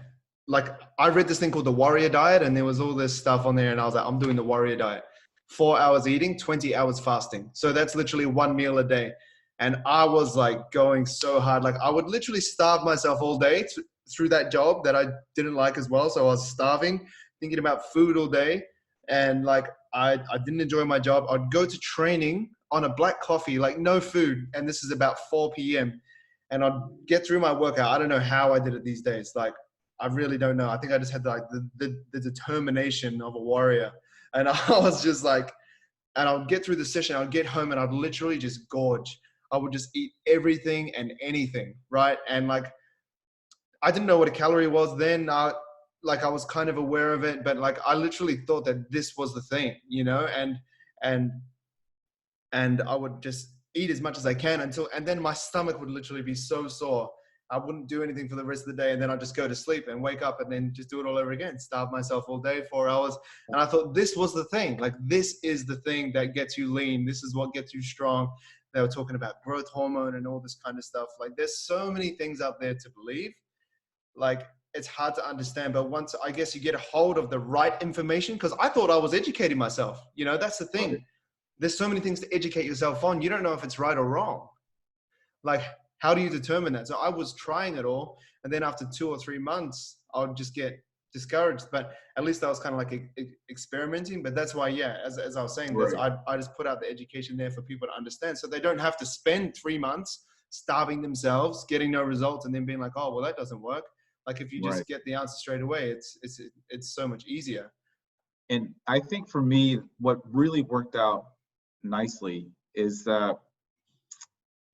like I read this thing called the warrior diet, and there was all this stuff on there. And I was like, I'm doing the warrior diet, 4 hours eating, 20 hours fasting. So that's literally one meal a day. And I was like going so hard. Like I would literally starve myself all day through that job that I didn't like as well. So I was starving, thinking about food all day. And like, I didn't enjoy my job. I'd go to training on a black coffee, like no food. And this is about 4 p.m. And I'd get through my workout. I don't know how I did it these days. Like, I really don't know. I think I just had like the determination of a warrior. And I was just like, and I'll get through the session, I'll get home and I'd literally just gorge. I would just eat everything and anything, right? And like, I didn't know what a calorie was then. I was kind of aware of it, but like I literally thought that this was the thing, and and I would just eat as much as I can and then my stomach would literally be so sore. I wouldn't do anything for the rest of the day, and then I'd just go to sleep and wake up and then just do it all over again, starve myself all day, 4 hours. And I thought this was the thing. Like, this is the thing that gets you lean. This is what gets you strong. They were talking about growth hormone and all this kind of stuff. Like, there's so many things out there to believe. Like, it's hard to understand, but once I guess you get a hold of the right information, because I thought I was educating myself. That's the thing. Right. There's so many things to educate yourself on. You don't know if it's right or wrong. Like, how do you determine that? So I was trying it all, and then after 2 or 3 months, I would just get discouraged. But at least I was kind of like experimenting. But that's why, yeah, as I was saying, Right. I just put out the education there for people to understand, so they don't have to spend 3 months starving themselves, getting no results, and then being like, oh, well, that doesn't work. Like, if you Right. just get the answer straight away, it's so much easier. And I think for me, what really worked out nicely is that,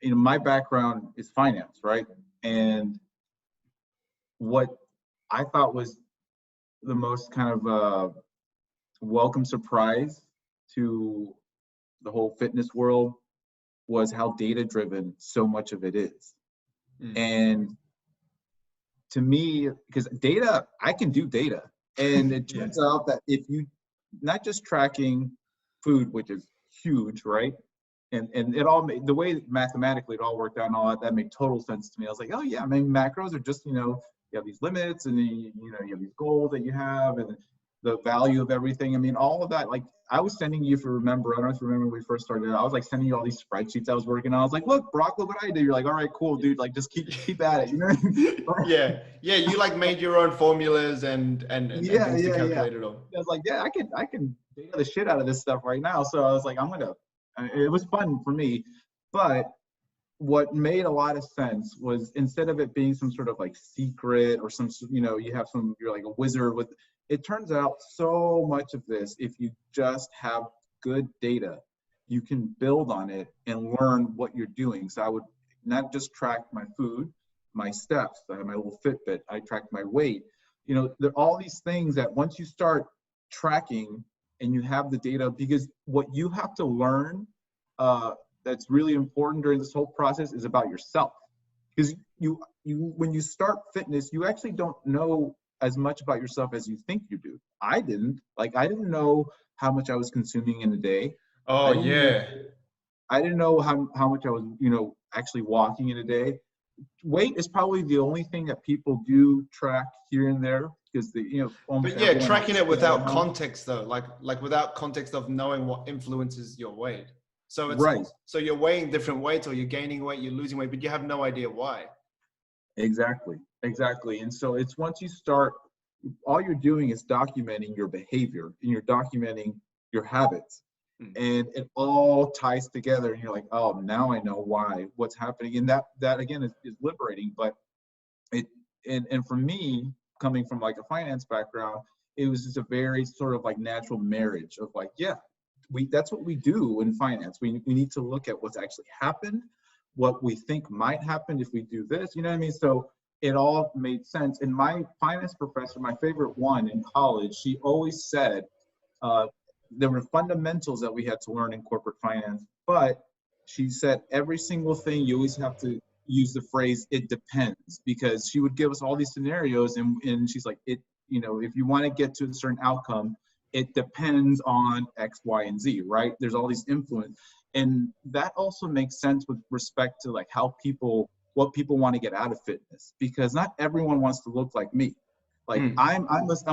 my background is finance, right? And what I thought was the most kind of welcome surprise to the whole fitness world was how data driven so much of it is. Mm. And to me, because data, I can do data. And it Yeah. turns out that if you not just tracking food, which is huge, right? And it all made, the way mathematically it all worked out and all that made total sense to me. I was like, oh yeah, I mean, macros are just, you have these limits and you have these goals that you have and the value of everything. I mean, all of that, like I was sending you, if you remember, I don't know if you remember when we first started, I was like sending you all these spreadsheets I was working on. I was like, look, Brock, look what I did. You're like, all right, cool, dude. Like, just keep at it. You know what I mean? Yeah. You like made your own formulas and Yeah, things to yeah, yeah. calculate it all. I was like, yeah, I can data the shit out of this stuff right now. So I was like, it was fun for me. But what made a lot of sense was instead of it being some sort of like secret or some, you're like a wizard with, it turns out so much of this, if you just have good data, you can build on it and learn what you're doing. So I would not just track my food, my steps, I have my little Fitbit, I track my weight. There are all these things that once you start tracking and you have the data, because what you have to learn that's really important during this whole process is about yourself. Because you when you start fitness, you actually don't know as much about yourself as you think you do. I didn't know how much I was consuming in a day. Oh, yeah. I didn't know how much I was, actually walking in a day. Weight is probably the only thing that people do track here and there because almost But yeah, everyone has tracking a it scale without now. context though, like without context of knowing what influences your weight. So Right. so you're weighing different weights, or you're gaining weight, you're losing weight, but you have no idea why. Exactly. And so it's once you start, all you're doing is documenting your behavior and you're documenting your habits. And it all ties together and you're like, oh, now I know why, what's happening. And that again is liberating. But and for me, coming from like a finance background, it was just a very sort of like natural marriage of like, yeah, that's what we do in finance. We need to look at what's actually happened, what we think might happen if we do this, you know what I mean? So it all made sense. And my finance professor, my favorite one in college, she always said, there were fundamentals that we had to learn in corporate finance, but she said every single thing you always have to use the phrase "it depends," because she would give us all these scenarios, and she's like, "It, you know, if you want to get to a certain outcome, it depends on X, Y, and Z, right? There's all these influence." And that also makes sense with respect to like how people, what people want to get out of fitness, because not everyone wants to look like me. Like I'm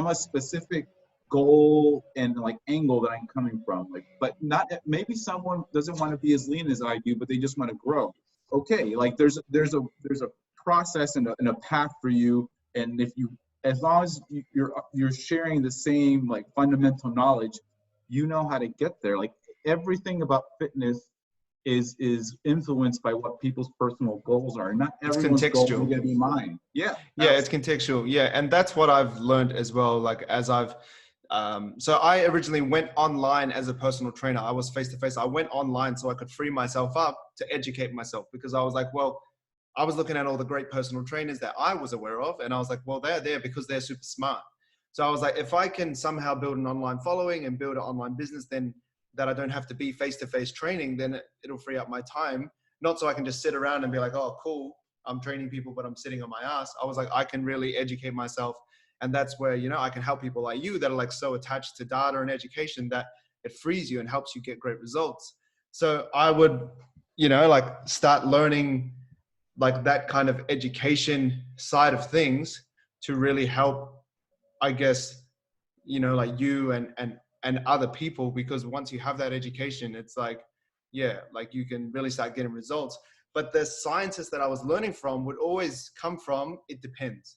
a specific goal and like angle that I'm coming from. Like, but not, maybe someone doesn't want to be as lean as I do, but they just want to grow. Okay, like there's a process and a path for you, and if you, as long as you're sharing the same like fundamental knowledge, you know how to get there. Like everything about fitness is influenced by what people's personal goals are. Not everyone's goals are going to be mine. Yeah. Yeah, it's contextual. Yeah, and that's what I've learned as well. Like as I've, so I originally went online as a personal trainer. I was face to face. I went online so I could free myself up to educate myself, because I was like, well, I was looking at all the great personal trainers that I was aware of, and I was like, well, they're there because they're super smart. So I was like, if I can somehow build an online following and build an online business, then that I don't have to be face-to-face training, then it'll free up my time. Not so I can just sit around and be like, oh, cool, I'm training people, but I'm sitting on my ass. I was like, I can really educate myself. And that's where, you know, I can help people like you that are like so attached to data and education that it frees you and helps you get great results. So I would, you know, like start learning like that kind of education side of things to really help, I guess, you know, like you and other people, because once you have that education, it's like, yeah, like you can really start getting results. But the scientists that I was learning from would always come from, it depends.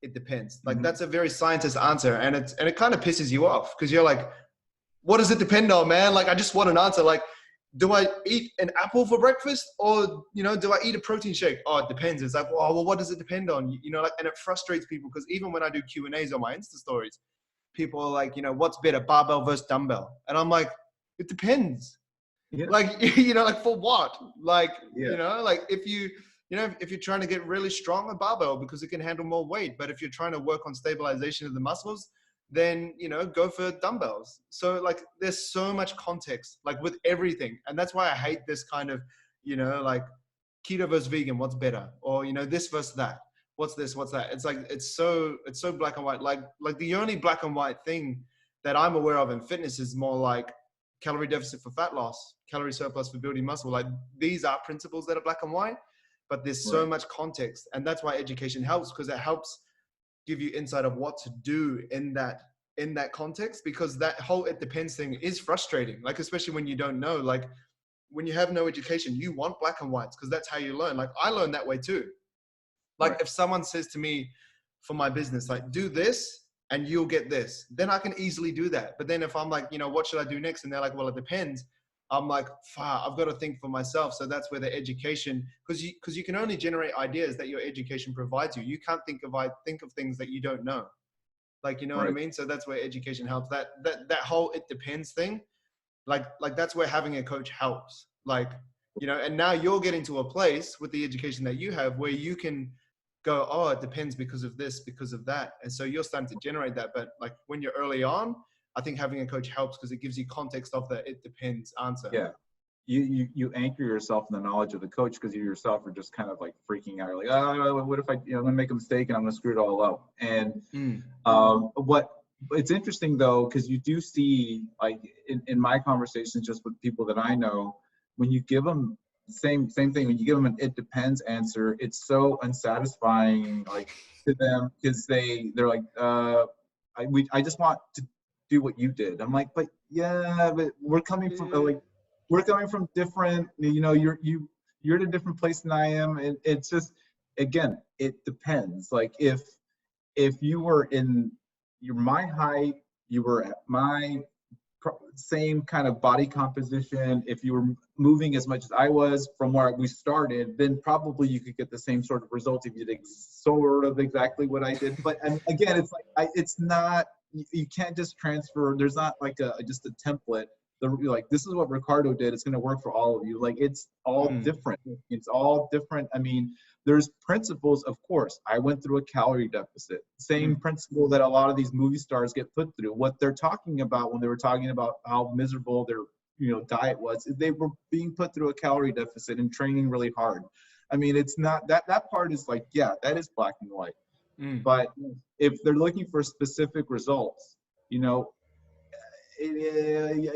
It depends. Like that's a very scientist answer. And it kind of pisses you off, because you're like, what does it depend on, man? Like, I just want an answer. Like, do I eat an apple for breakfast, or, you know, do I eat a protein shake? Oh, it depends. It's like, well, what does it depend on? You know, like, and it frustrates people, because even when I do Q&As on my Insta stories, people are like, you know, what's better, barbell versus dumbbell? And I'm like, it depends. Yeah. Like, you know, like for what? Like, you know, like if you know, if you're trying to get really strong, a barbell, because it can handle more weight. But if you're trying to work on stabilization of the muscles, then, you know, go for dumbbells. So like there's so much context, like with everything. And that's why I hate this kind of, you know, like keto versus vegan, what's better? Or, you know, this versus that. What's this? What's that? It's like, it's so black and white. Like the only black and white thing that I'm aware of in fitness is more like calorie deficit for fat loss, calorie surplus for building muscle. Like these are principles that are black and white, but there's so much context. And that's why education helps, because it helps give you insight of what to do in that context, because that whole it depends thing is frustrating. Like, especially when you don't know, like when you have no education, you want black and whites, because that's how you learn. Like I learned that way too. Like if someone says to me for my business, like do this and you'll get this, then I can easily do that. But then if I'm like, you know, what should I do next? And they're like, well, it depends. I'm like, I've got to think for myself. So that's where the education, because you can only generate ideas that your education provides you. You can't think of things that you don't know. Like, you know what I mean? So that's where education helps. That whole it depends thing. Like that's where having a coach helps. Like, you know, and now you're getting to a place with the education that you have where you can go, oh, it depends because of this, because of that. And so you're starting to generate that. But like when you're early on, I think having a coach helps, because it gives you context of the it depends answer. Yeah. You anchor yourself in the knowledge of the coach, because you yourself are just kind of like freaking out. You're like, oh, what if I'm going to make a mistake and I'm going to screw it all up? And it's interesting though, because you do see, like in my conversations just with people that I know, when you give them same thing, when you give them an it depends answer, it's so unsatisfying, like to them, because they're like, I just want to do what you did. I'm like, but we're coming from different, you know, you're at a different place than I am. And it's just, again, it depends. Like if you were you're my height, you were at my same kind of body composition, if you were moving as much as I was from where we started, then probably you could get the same sort of results if you did sort of exactly what I did. But again, it's like, it's not, you can't just transfer. There's not like just a template like, this is what Ricardo did. It's going to work for all of you. Like, it's all Mm, different. It's all different. I mean, there's principles, of course. I went through a calorie deficit. Same mm, principle that a lot of these movie stars get put through. What they're talking about when they were talking about how miserable their diet was, they were being put through a calorie deficit and training really hard. I mean, it's not that part is like, yeah, that is black and white. mm. But if they're looking for specific results, you know,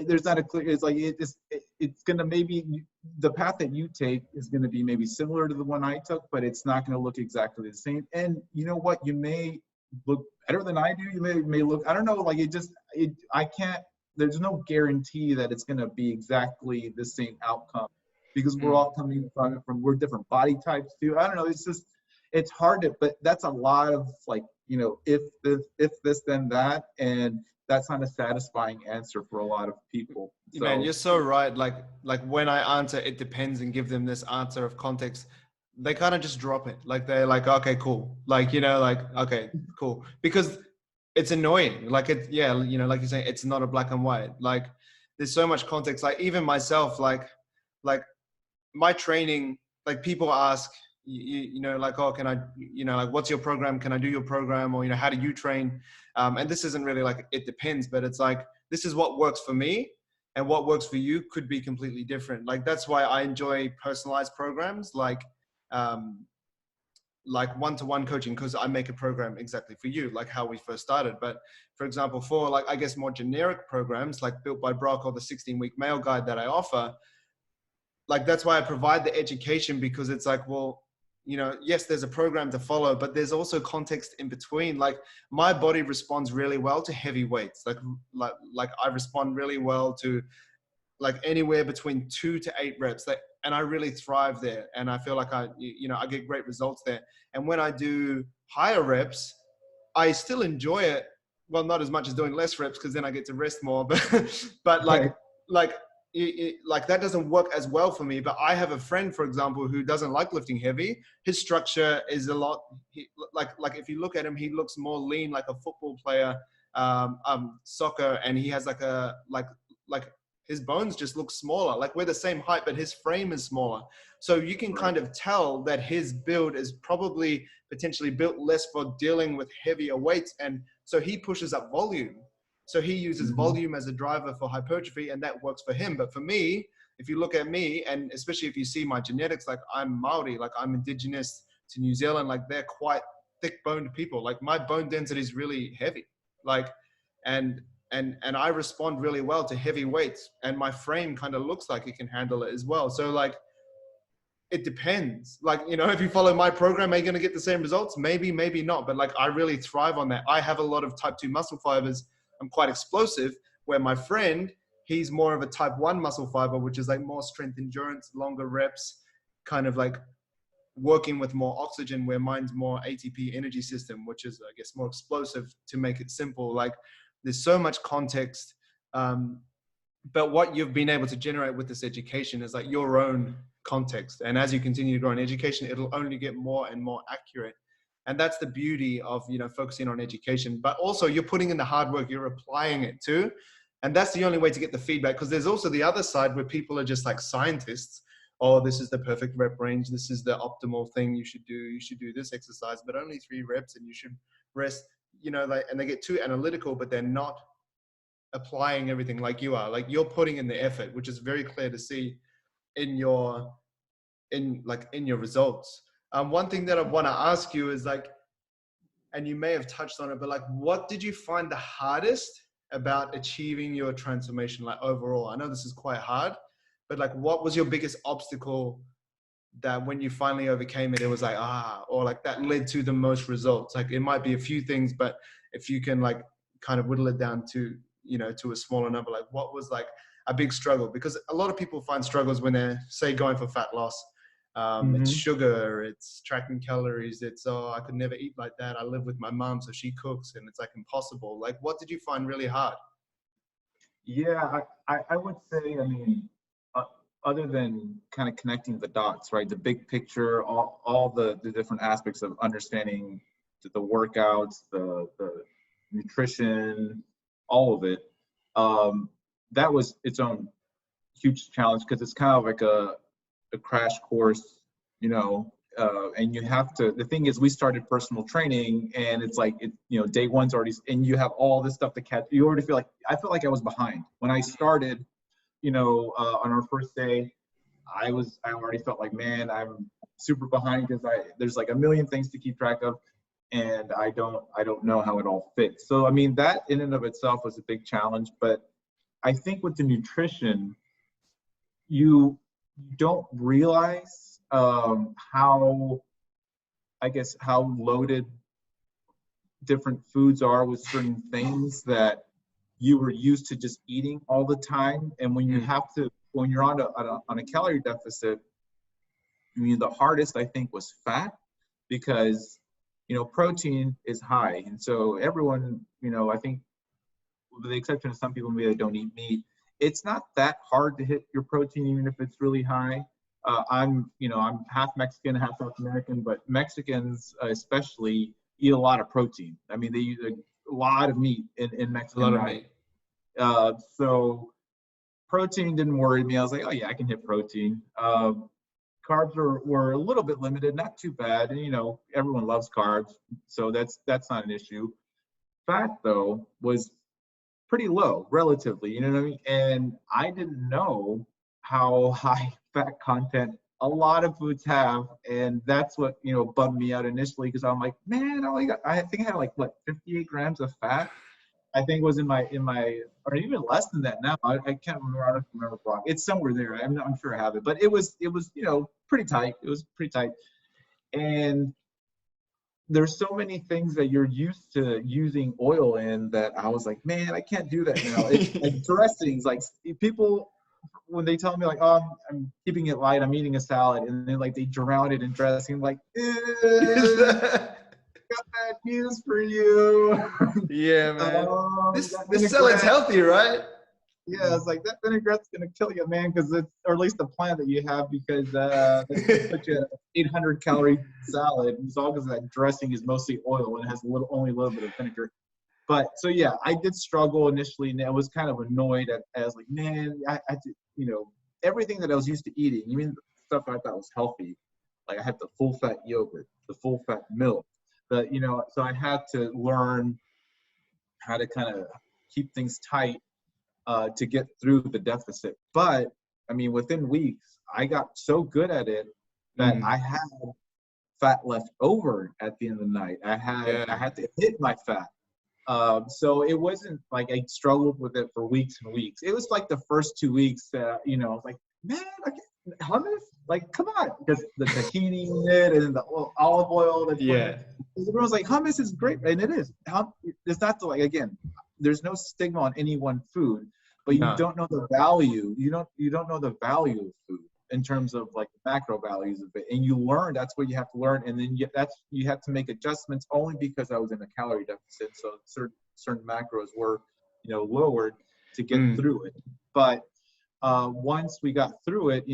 there's not a clear. It's like it's gonna maybe the path that you take is gonna be maybe similar to the one I took, but it's not gonna look exactly the same. And you know what? You may look better than I do. You may look. I don't know. Like I can't. There's no guarantee that it's gonna be exactly the same outcome because we're Mm. all coming from we're different body types too. I don't know. It's just it's hard to. But that's a lot of like if this then that, and that's not a satisfying answer for a lot of people. Man, So you're so right. Like when I answer, it depends, and give them this answer of context, they kind of just drop it. Like they're like, okay, cool. Like, like, okay, cool. Because it's annoying. Like yeah, like you're saying, it's not a black and white. Like there's so much context. Like even myself, like my training, like people ask, like, oh, can I, like, what's your program? Can I do your program? Or, how do you train? And this isn't really like, it depends, but it's like, this is what works for me, and what works for you could be completely different. Like, that's why I enjoy personalized programs, um, like one-to-one coaching, because I make a program exactly for you, like how we first started. But for example, for like, I guess more generic programs like Built by Brock or the 16-week mail guide that I offer, like that's why I provide the education, because it's like, well, yes, there's a program to follow, but there's also context in between. Like my body responds really well to heavy weights. Like I respond really well to like anywhere between 2 to 8 reps. And I really thrive there. And I feel like I get great results there. And when I do higher reps, I still enjoy it. Well, not as much as doing less reps, because then I get to rest more. But right. like like that doesn't work as well for me. But I have a friend, for example, who doesn't like lifting heavy. His structure is a lot. Like if you look at him, he looks more lean, like a football player, soccer, and he has like his bones just look smaller. Like we're the same height, but his frame is smaller. So you can Right. kind of tell that his build is probably potentially built less for dealing with heavier weights. And so he pushes up volume. So he uses Mm-hmm. volume as a driver for hypertrophy, and that works for him. But for me, if you look at me, and especially if you see my genetics, like I'm Maori, like I'm indigenous to New Zealand, like they're quite thick boned people. Like my bone density is really heavy. Like, and I respond really well to heavy weights, and my frame kind of looks like it can handle it as well. So like, it depends. Like, if you follow my program, are you going to get the same results? Maybe, maybe not. But like, I really thrive on that. I have a lot of type 2 muscle fibers. I'm quite explosive, where my friend, he's more of a type 1 muscle fiber, which is like more strength endurance, longer reps, kind of like working with more oxygen, where mine's more ATP energy system, which is, I guess, more explosive, to make it simple. Like there's so much context. But what you've been able to generate with this education is like your own context. And as you continue to grow in education, it'll only get more and more accurate. And that's the beauty of, focusing on education, but also you're putting in the hard work, you're applying it too. And that's the only way to get the feedback. Because there's also the other side where people are just like scientists. Oh, this is the perfect rep range. This is the optimal thing you should do. You should do this exercise, but only 3 reps, and you should rest, and they get too analytical, but they're not applying everything like you are. Like you're putting in the effort, which is very clear to see in your results. One thing that I want to ask you is like, and you may have touched on it, but like, what did you find the hardest about achieving your transformation? Like overall, I know this is quite hard, but like, what was your biggest obstacle that when you finally overcame it, it was like, or like that led to the most results? Like it might be a few things, but if you can like kind of whittle it down to, to a smaller number, like what was like a big struggle? Because a lot of people find struggles when they're, say, going for fat loss. It's Mm-hmm. sugar, it's tracking calories, it's, oh, I could never eat like that. I live with my mom, so she cooks, and it's like impossible. Like, what did you find really hard? Yeah, I would say, I mean, uh, other than kind of connecting the dots, right? The big picture, all the different aspects of understanding the workouts, the nutrition, all of it. Um, that was its own huge challenge, because it's kind of like a crash course, you know, and you have to, the thing is, we started personal training, and it's like, day one's already, and you have all this stuff to catch. You already feel like, I felt like I was behind. When I started, on our first day, I already felt like, man, I'm super behind, because there's like a million things to keep track of, and I don't know how it all fits. So, I mean, that in and of itself was a big challenge. But I think with the nutrition, you don't realize how, I guess, how loaded different foods are with certain things that you were used to just eating all the time. And when you have to, when you're on a calorie deficit, I mean, the hardest, I think, was fat, because protein is high, and so everyone, I think, with the exception of some people maybe that don't eat meat, it's not that hard to hit your protein, even if it's really high. I'm half Mexican, half South American, but Mexicans especially eat a lot of protein. I mean, they use a lot of meat in Mexican A lot of diet. meat. So protein didn't worry me. I was like, oh yeah, I can hit protein. Carbs were a little bit limited, not too bad. And everyone loves carbs, so that's not an issue. Fat, though, was pretty low relatively, you know what I mean? And I didn't know how high fat content a lot of foods have, and that's what bummed me out initially, because I'm like, man, I think I had like, what, 58 grams of fat, I think, was in my, or even less than that now. I can't remember. I don't remember wrong. It's somewhere there. I'm sure I have it, but it was pretty tight. It was pretty tight. And there's so many things that you're used to using oil in, that I was like, man, I can't do that now. It's like dressings. Like, people, when they tell me like, oh, I'm keeping it light, I'm eating a salad, and then like they drown it in dressing, I'm like, got bad news for you. Yeah, man. That This salad's vinaigrette, healthy, right? yeah, it's like, that vinaigrette's gonna kill you, man, because it's, or at least the plan that you have, because that's gonna put you at an 800 calorie salad, as long as that dressing is mostly oil and has only a little bit of vinegar. But so yeah, I did struggle initially, and I was kind of annoyed I was like, man, I did, everything that I was used to eating, even the stuff I thought was healthy, like I had the full fat yogurt, the full fat milk, so I had to learn how to kind of keep things tight to get through the deficit. But I mean, within weeks, I got so good at it that I had fat left over at the end of the night. I had to hit my fat. So it wasn't like I struggled with it for weeks and weeks. It was like the first 2 weeks that, like, man, hummus? Like, come on. Because the tahini in it, and the olive oil. Everyone's like, hummus is great. And it is. It's not like, again, there's no stigma on any one food, but you don't know the value. You don't know the value of food in terms of like the macro values of it. And you learn, that's what you have to learn. And then you have to make adjustments, only because I was in a calorie deficit. So certain macros were, lowered to get through it. But once we got through it,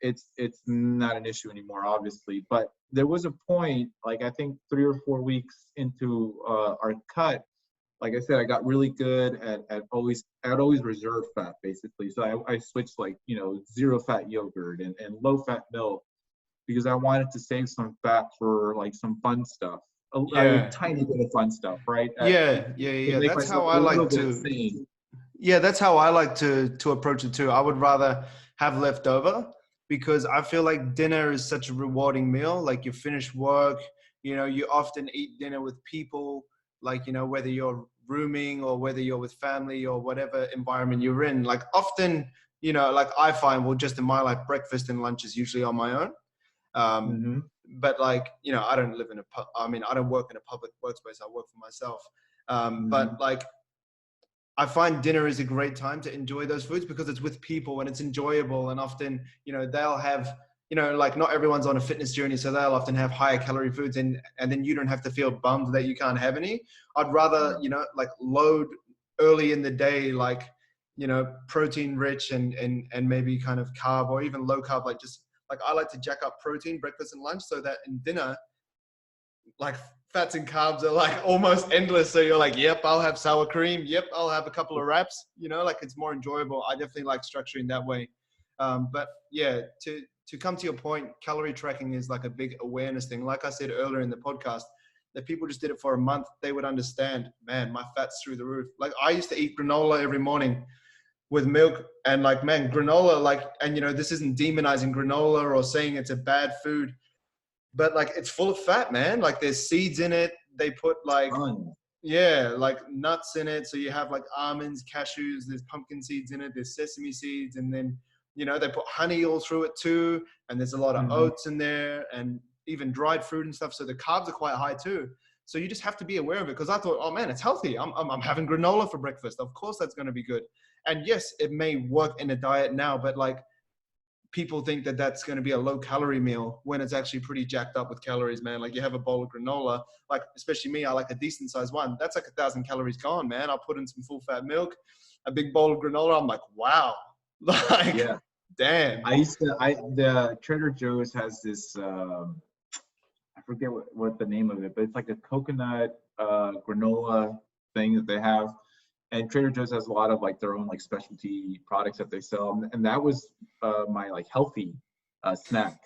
it's not an issue anymore, obviously. But there was a point, like I think 3 or 4 weeks into our cut, like I said, I got really good at always reserve fat, basically. So I switched, like, zero fat yogurt and low fat milk, because I wanted to save some fat for like some fun stuff, a tiny bit of fun stuff, right? Yeah. To make That's myself how a I little like bit to. sane. Yeah, that's how I like to approach it too. I would rather have leftover, because I feel like dinner is such a rewarding meal. Like, you finish work, you often eat dinner with people, like, whether you're rooming or whether you're with family or whatever environment you're in. Like, often, like I find, well, just in my life, breakfast and lunch is usually on my own. Mm-hmm. But like, I don't live in I don't work in a public workspace. I work for myself. But like, I find dinner is a great time to enjoy those foods, because it's with people and it's enjoyable. And often, they'll have, like, not everyone's on a fitness journey, so they'll often have higher calorie foods, and then you don't have to feel bummed that you can't have any. I'd rather, like, load early in the day, like, protein rich and maybe kind of carb, or even low carb, like, just like, I like to jack up protein breakfast and lunch, so that in dinner, like, fats and carbs are like almost endless. So you're like, yep, I'll have sour cream. Yep, I'll have a couple of wraps. You know, like it's more enjoyable. I definitely like structuring that way. But yeah, to come to your point, calorie tracking is like a big awareness thing. Like I said earlier in the podcast, that people just did it for a month, they would understand, man, my fat's through the roof. Like I used to eat granola every morning with milk, and like, man, granola, like, and you know, this isn't demonizing granola or saying it's a bad food, but like it's full of fat, man. Like there's seeds in it. They put like, yeah, like nuts in it. So you have like almonds, cashews, there's pumpkin seeds in it, there's sesame seeds, and then, you know, they put honey all through it too. And there's a lot of oats in there and even dried fruit and stuff. So the carbs are quite high too. So you just have to be aware of it. Because I thought, oh man, it's healthy. I'm having granola for breakfast. Of course that's going to be good. And yes, it may work in a diet now, but like people think that that's going to be a low calorie meal when it's actually pretty jacked up with calories, man. Like you have a bowl of granola, like especially me, I like a decent sized one. That's like 1,000 calories gone, man. I'll put in some full fat milk, a big bowl of granola. I'm like, wow, like, Yeah. damn. The Trader Joe's has this, I forget what the name of it, but it's like a coconut granola thing that they have. And Trader Joe's has a lot of like their own like specialty products that they sell, and that was my like healthy snack.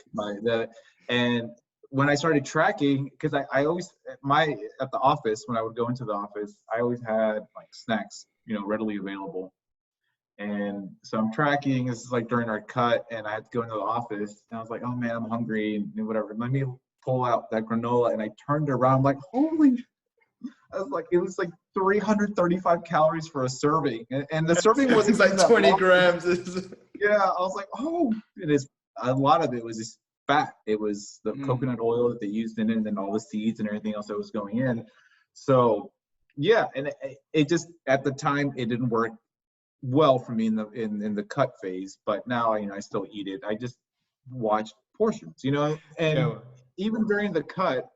And when I started tracking, because I always at the office, when I would go into the office, I always had like snacks, you know, readily available. And so I'm tracking. This is like during our cut, and I had to go into the office, and I was like, oh man, I'm hungry and whatever. Let me pull out that granola, and I turned around, I'm like, holy. I was like, it was like 335 calories for a serving, and the serving wasn't like 20 grams. Yeah, I was like, oh, it is. A lot of it was just fat. It was the coconut oil that they used in it, and then all the seeds and everything else that was going in. So, yeah, and it just at the time it didn't work well for me in the cut phase. But now, you know, I still eat it. I just watch portions, you know, and even during the cut.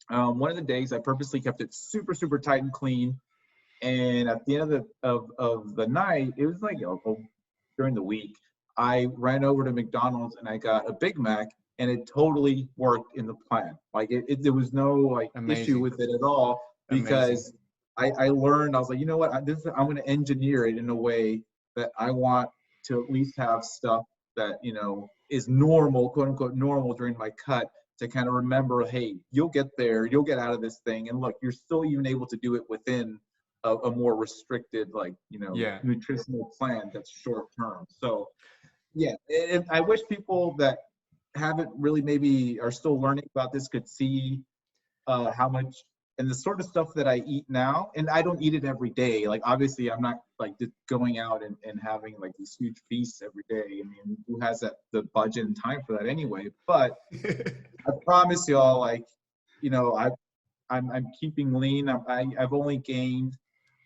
One of the days I purposely kept it super, super tight and clean. And at the end of the night, it was like during the week, I ran over to McDonald's and I got a Big Mac, and it totally worked in the plan. Like there was no like issue with it at all, because I learned, I was like, you know what, I'm going to engineer it in a way that I want to at least have stuff that, you know, is normal, quote unquote normal during my cut, to kind of remember, hey, you'll get there, you'll get out of this thing. And look, you're still even able to do it within a more restricted, like, you know, nutritional plan that's short term. So yeah, and I wish people that haven't really maybe are still learning about this could see how much, and the sort of stuff that I eat now, and I don't eat it every day. Like, obviously, I'm not like just going out and having like these huge feasts every day. I mean, who has the budget and time for that anyway? But I promise y'all, like, you know, I'm keeping lean. I've only gained,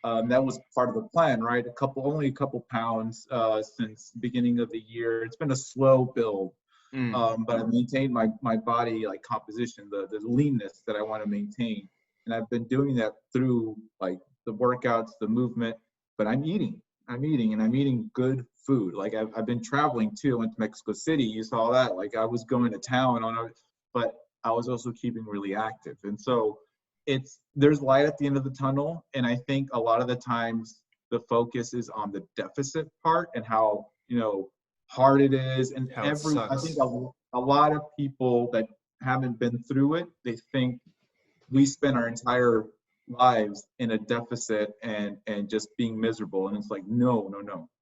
that was part of the plan, right? Only a couple pounds since the beginning of the year. It's been a slow build. But I've maintained my body like composition, the leanness that I want to maintain. And I've been doing that through like the workouts, the movement, but I'm eating good food. Like I've been traveling too. I went to Mexico City. You saw that. Like I was going to town but I was also keeping really active. And so there's light at the end of the tunnel. And I think a lot of the times the focus is on the deficit part and how, you know, hard it is. And I think a lot of people that haven't been through it, they think we spend our entire lives in a deficit and just being miserable. And it's like, no.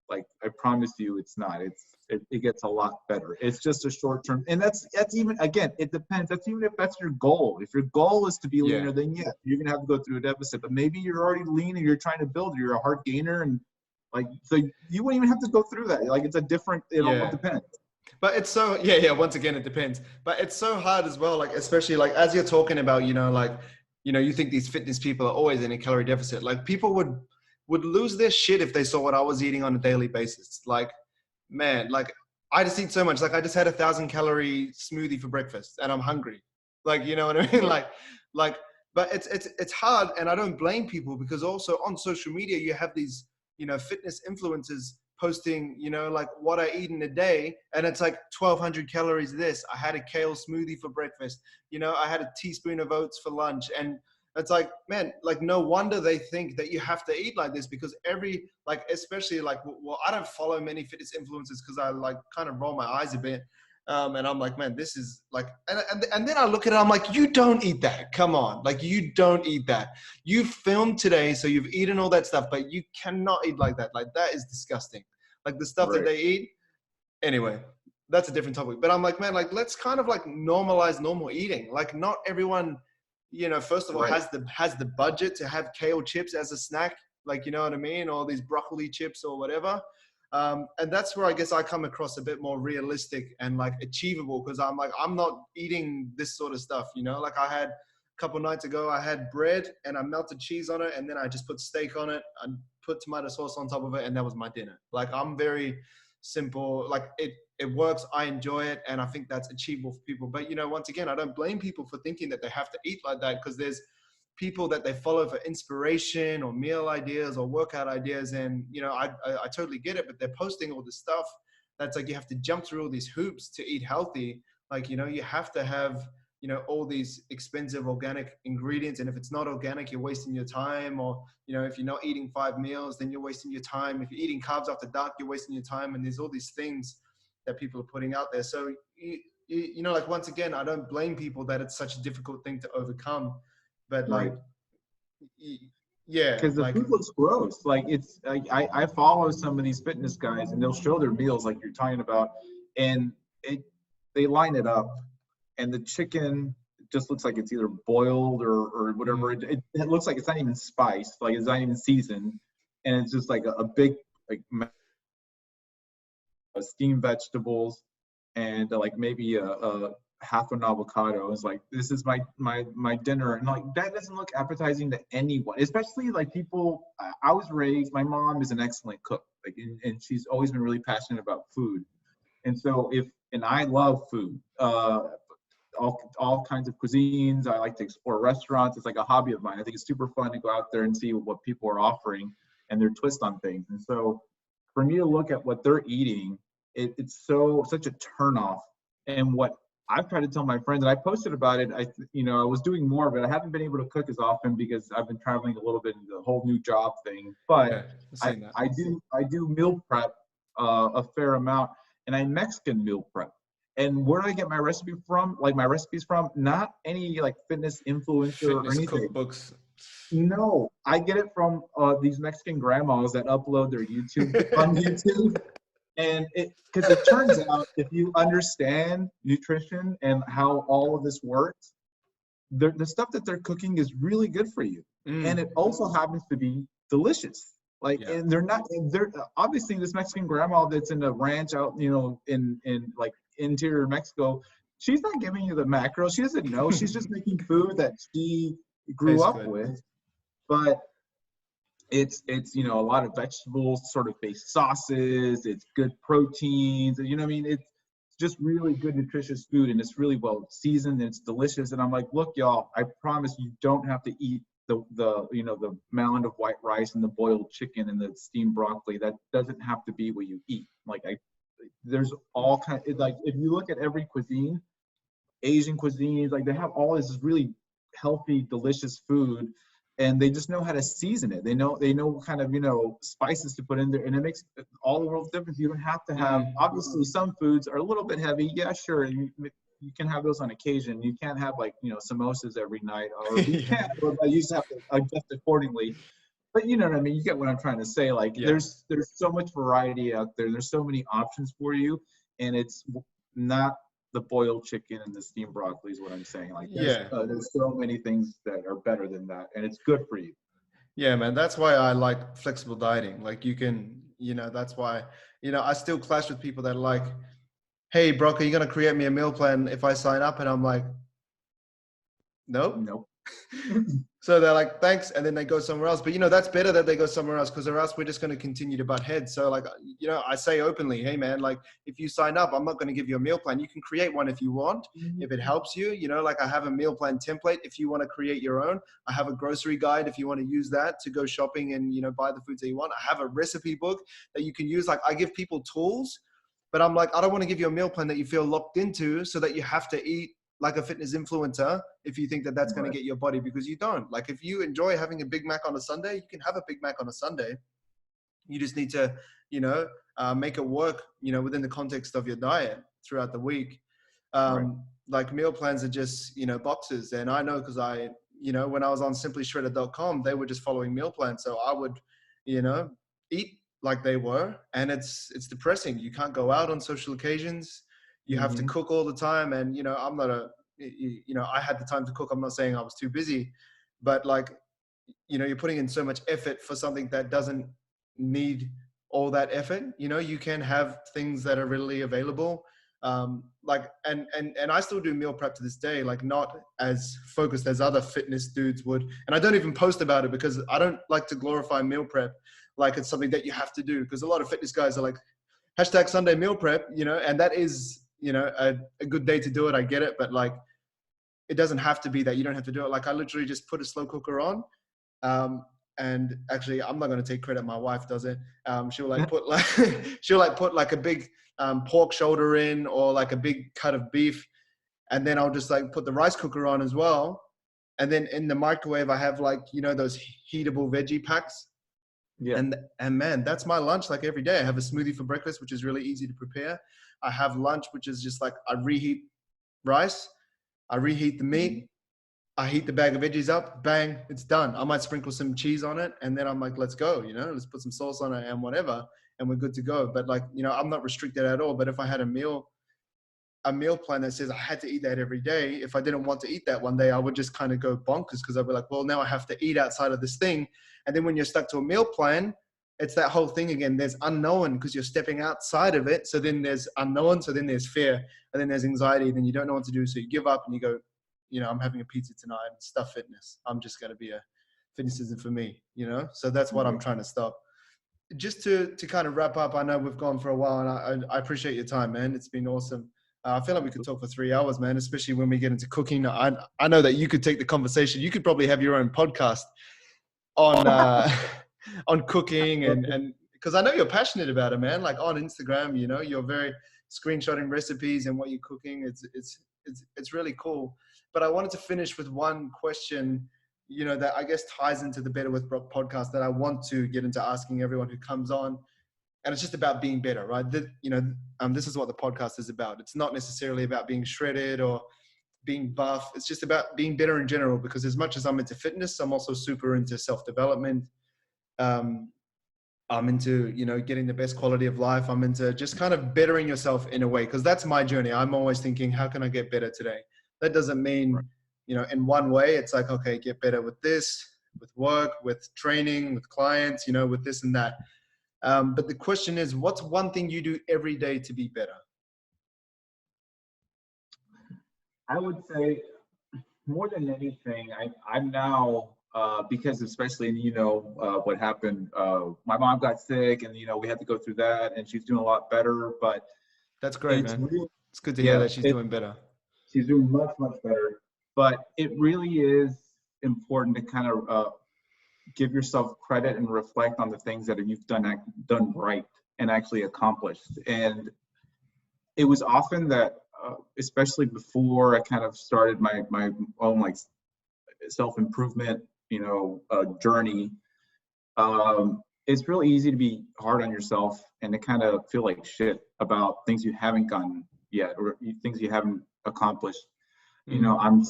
Like, I promise you, it's not. It gets a lot better. It's just a short term. And that's even, again, it depends. That's even if that's your goal. If your goal is to be leaner, then yeah, you're going to have to go through a deficit. But maybe you're already lean and you're trying to build, you're a hard gainer. And like, so you wouldn't even have to go through that. Like, it all depends. But it's so, once again, it depends. But it's so hard as well, like, especially like as you're talking about, you know, like, you know, you think these fitness people are always in a calorie deficit. Like people would lose their shit if they saw what I was eating on a daily basis. Like, man, like I just eat so much. Like I just had 1,000 calorie smoothie for breakfast and I'm hungry. Like, you know what I mean? Like, but it's hard, and I don't blame people, because also on social media, you have these, you know, fitness influencers posting, you know, like what I eat in a day, and it's like 1,200 calories this. I had a kale smoothie for breakfast. You know, I had a teaspoon of oats for lunch. And it's like, man, like no wonder they think that you have to eat like this, because like, especially like, well, I don't follow many fitness influencers because I like kind of roll my eyes a bit. And I'm like, man, this is like, and then I look at it, I'm like, you don't eat that. Come on. Like, you don't eat that. You filmed today, so you've eaten all that stuff, but you cannot eat like that. Like, that is disgusting. Like the stuff that Right. they eat. Anyway, that's a different topic. But I'm like, man, like, let's kind of like normalize normal eating. Like, not everyone, you know, first of all, Right. has the budget to have kale chips as a snack. Like, you know what I mean? Or these broccoli chips or whatever. And that's where I guess I come across a bit more realistic and like achievable, because I'm like, I'm not eating this sort of stuff, you know. Like, I had a couple nights ago, I had bread and I melted cheese on it, and then I just put steak on it and put tomato sauce on top of it, and that was my dinner. Like, I'm very simple. Like, it works, I enjoy it, and I think that's achievable for people. But, you know, once again, I don't blame people for thinking that they have to eat like that, because there's people that they follow for inspiration or meal ideas or workout ideas. And, you know, I totally get it, but they're posting all this stuff that's like, you have to jump through all these hoops to eat healthy. Like, you know, you have to have, you know, all these expensive organic ingredients. And if it's not organic, you're wasting your time. Or, you know, if you're not eating 5 meals, then you're wasting your time. If you're eating carbs after dark, you're wasting your time. And there's all these things that people are putting out there. So, you know, like, once again, I don't blame people that it's such a difficult thing to overcome. But Right. like, yeah, Because the like, food looks gross. Like it's like I follow some of these fitness guys and they'll show their meals like you're talking about, and they line it up, and the chicken just looks like it's either boiled or whatever. It looks like it's not even spiced, like it's not even seasoned, and it's just like a big like steamed vegetables and like maybe a half an avocado. Is like, this is my dinner, and like that doesn't look appetizing to anyone, especially like people. I was raised, my mom is an excellent cook, like, and she's always been really passionate about food, and so and I love food, all kinds of cuisines. I like to explore restaurants. It's like a hobby of mine. I think it's super fun to go out there and see what people are offering and their twist on things. And so for me to look at what they're eating, it's such a turnoff. And what I've tried to tell my friends, and I posted about it, I was doing more, but I haven't been able to cook as often because I've been traveling a little bit in the whole new job thing. But yeah, seeing that. I do meal prep a fair amount, and I Mexican meal prep. And where do I get my recipe from? Like, my recipes from not any like fitness influencer or Fitness anything. cookbooks. No, I get it from these Mexican grandmas that upload their YouTube on YouTube. And because it turns out, if you understand nutrition and how all of this works, the stuff that they're cooking is really good for you. And it also happens to be delicious. Like, Yeah. and they're obviously, this Mexican grandma that's in a ranch out, in like interior Mexico, she's not giving you the macros. She doesn't know. She's just making food that she grew Tastes up good. with. But it's a lot of vegetables, sort of based sauces. It's good proteins. You know what I mean? It's just really good, nutritious food, and it's really well seasoned, and it's delicious. And I'm like, look, y'all, I promise you don't have to eat the mound of white rice and the boiled chicken and the steamed broccoli. That doesn't have to be what you eat. Like, there's all kind of, like, if you look at every cuisine, Asian cuisines, like, they have all this really healthy, delicious food, and they just know how to season it. They know kind of, spices to put in there, and it makes all the world's difference. You don't have to have, obviously some foods are a little bit heavy. Yeah, sure. You can have those on occasion. You can't have, like, samosas every night, or you can, but you just have to adjust accordingly. But you know what I mean? You get what I'm trying to say. Like, Yeah. there's so much variety out there. There's so many options for you, and it's not the boiled chicken and the steamed broccoli is what I'm saying. Like, there's so many things that are better than that, and it's good for you. Yeah, man. That's why I like flexible dieting. Like, you can, that's why, I still clash with people that are like, hey, Brock, are you going to create me a meal plan if I sign up? And I'm like, nope. So they're like, thanks. And then they go somewhere else. But, you know, that's better that they go somewhere else, because or else we're just going to continue to butt heads. So like, you know, I say openly, hey man, like if you sign up, I'm not going to give you a meal plan. You can create one if you want, if it helps you, you know, like I have a meal plan template. If you want to create your own, I have a grocery guide. If you want to use that to go shopping and, you know, buy the foods that you want, I have a recipe book that you can use. Like I give people tools, but I'm like, I don't want to give you a meal plan that you feel locked into so that you have to eat like a fitness influencer if you think that that's going to get your body, because you don't. Like if you enjoy having a Big Mac on a Sunday, you can have a Big Mac on a Sunday. You just need to, you know, make it work, you know, within the context of your diet throughout the week. Like meal plans are just, you know, boxes. And I know because I, you know, when I was on simplyshredded.com, they were just following meal plans. So I would, you know, eat like they were, and it's depressing. You can't go out on social occasions. You have to cook all the time. And, you know, I'm not a, you know, I had the time to cook. I'm not saying I was too busy, but like, you know, you're putting in so much effort for something that doesn't need all that effort. You know, you can have things that are readily available. Like, and I still do meal prep to this day, like not as focused as other fitness dudes would. And I don't even post about it because I don't like to glorify meal prep like it's something that you have to do. Because a lot of fitness guys are like, hashtag Sunday meal prep, you know, and that is, you know, a good day to do it. I get it. But like, it doesn't have to be that. You don't have to do it. Like I literally just put a slow cooker on. And actually, I'm not going to take credit. My wife does it. She'll like put like, she'll like put like a big pork shoulder in, or like a big cut of beef. And then I'll just like put the rice cooker on as well. And then in the microwave, I have like, you know, those heatable veggie packs. Yeah. And man, that's my lunch like every day. I have a smoothie for breakfast, which is really easy to prepare. I have lunch, which is just like I reheat rice, I reheat the meat, I heat the bag of veggies up, bang, it's done. I might sprinkle some cheese on it, and then I'm like, let's go, you know, let's put some sauce on it and whatever, and we're good to go. But like, you know, I'm not restricted at all. But if I had a meal plan that says I had to eat that every day, if I didn't want to eat that one day, I would just kind of go bonkers, because I'd be like, well, now I have to eat outside of this thing. And then when you're stuck to a meal plan, it's that whole thing again. There's unknown because you're stepping outside of it. So then there's unknown. So then there's fear, and then there's anxiety. Then you don't know what to do. So you give up and you go, you know, I'm having a pizza tonight. Stuff fitness. I'm just going to be fitness isn't for me, you know? So that's what I'm trying to stop. Just to kind of wrap up, I know we've gone for a while, and I appreciate your time, man. It's been awesome. I feel like we could talk for 3 hours, man, especially when we get into cooking. I know that you could take the conversation. You could probably have your own podcast on on cooking, and because I know you're passionate about it, man. Like on Instagram, you know, you're very screenshotting recipes and what you're cooking. It's really cool. But I wanted to finish with one question, you know, that I guess ties into the Better with Brock podcast that I want to get into asking everyone who comes on. And it's just about being better, right? You know, this is what the podcast is about. It's not necessarily about being shredded or being buff. It's just about being better in general, because as much as I'm into fitness, I'm also super into self-development. I'm into, you know, getting the best quality of life. I'm into just kind of bettering yourself in a way, because that's my journey. I'm always thinking, how can I get better today? That doesn't mean, you know, in one way. It's like, okay, get better with this, with work, with training, with clients, you know, with this and that. But the question is, what's one thing you do every day to be better? I would say more than anything, I'm now, because especially, you know, what happened, my mom got sick, and, you know, we had to go through that, and she's doing a lot better, but That's great, it's man. really, It's good to hear that she's doing better. she's doing much, much better, but it really is important to kind of give yourself credit and reflect on the things that you've done right and actually accomplished. And it was often that, especially before I kind of started my own like self-improvement, you know, journey, it's really easy to be hard on yourself and to kind of feel like shit about things you haven't gotten yet, or things you haven't accomplished. You know, I'm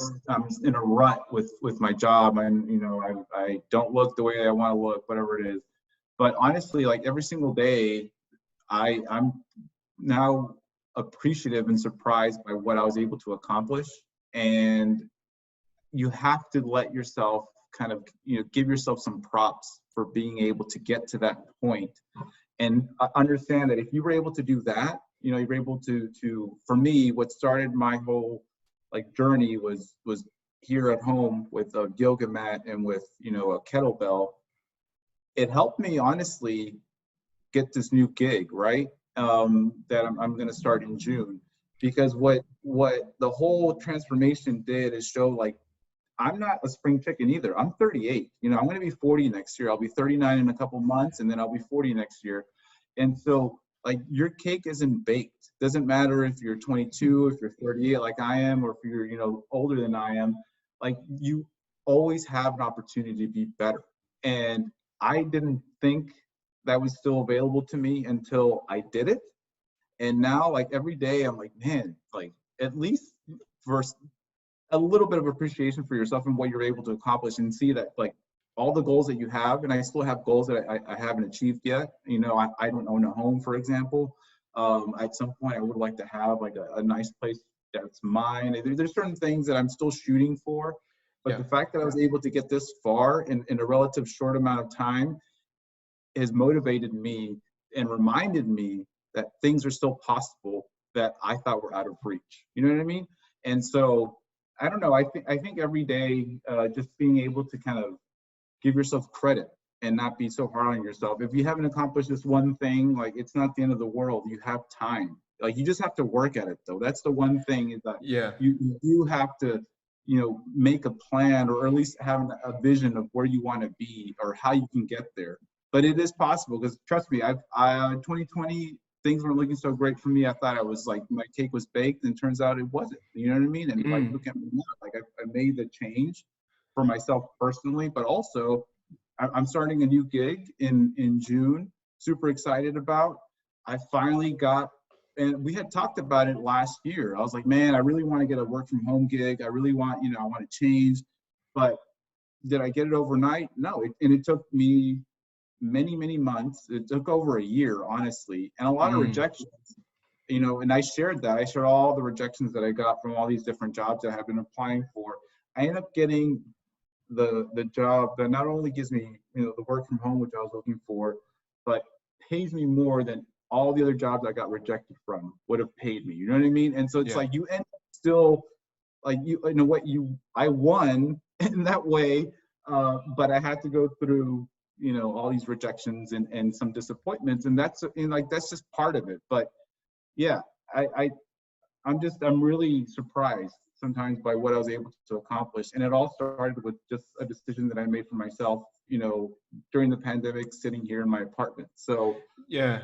in a rut with my job, and, you know, I don't look the way I want to look, whatever it is. But honestly, like every single day, I'm now appreciative and surprised by what I was able to accomplish. And you have to let yourself kind of, you know, give yourself some props for being able to get to that point, and understand that if you were able to do that, you know, you were able to for me, what started my whole like journey was here at home with a yoga mat and with, you know, a kettlebell, it helped me honestly get this new gig, right? That I'm going to start in June, because what the whole transformation did is show like I'm not a spring chicken either. I'm 38. You know, I'm going to be 40 next year. I'll be 39 in a couple months, and then I'll be 40 next year. And so, like, your cake isn't baked. Doesn't matter if you're 22, if you're 38, like I am, or if you're, you know, older than I am. Like, you always have an opportunity to be better. And I didn't think that was still available to me until I did it. And now, like, every day, I'm like, man, like, at least for a little bit of appreciation for yourself and what you're able to accomplish, and see that like all the goals that you have, and I still have goals that I haven't achieved yet. You know, I don't own a home, for example. At some point I would like to have like a nice place that's mine. There's certain things that I'm still shooting for, but Yeah. the fact that I was able to get this far in a relative short amount of time has motivated me and reminded me that things are still possible that I thought were out of reach. You know what I mean? And so I don't know. I think every day, just being able to kind of give yourself credit and not be so hard on yourself. If you haven't accomplished this one thing, like, it's not the end of the world. You have time. Like, you just have to work at it, though. That's the one thing, is that Yeah. you do have to, you know, make a plan, or at least have a vision of where you want to be or how you can get there. But it is possible, because trust me, 2020, things weren't looking so great for me. I thought I was like, my cake was baked, and turns out it wasn't. You know what I mean? And like, look at me now. Like, I made the change for myself personally, but also I'm starting a new gig in June. Super excited about. I finally got, and we had talked about it last year. I was like, man, I really want to get a work from home gig. I really want, you know, I want to change. But did I get it overnight? No. And it took me many months. It took over a year, honestly, and a lot of rejections. You know, and I shared that. I shared all the rejections that I got from all these different jobs that I've been applying for. I ended up getting the job that not only gives me, you know, the work from home, which I was looking for, but pays me more than all the other jobs I got rejected from would have paid me. You know what I mean? And so it's like, you end up still, like, you, in a way, I won in that way, but I had to go through, you know, all these rejections and some disappointments, and that's just part of it. But yeah, I'm really surprised sometimes by what I was able to accomplish. And it all started with just a decision that I made for myself, you know, during the pandemic, sitting here in my apartment. So Yeah.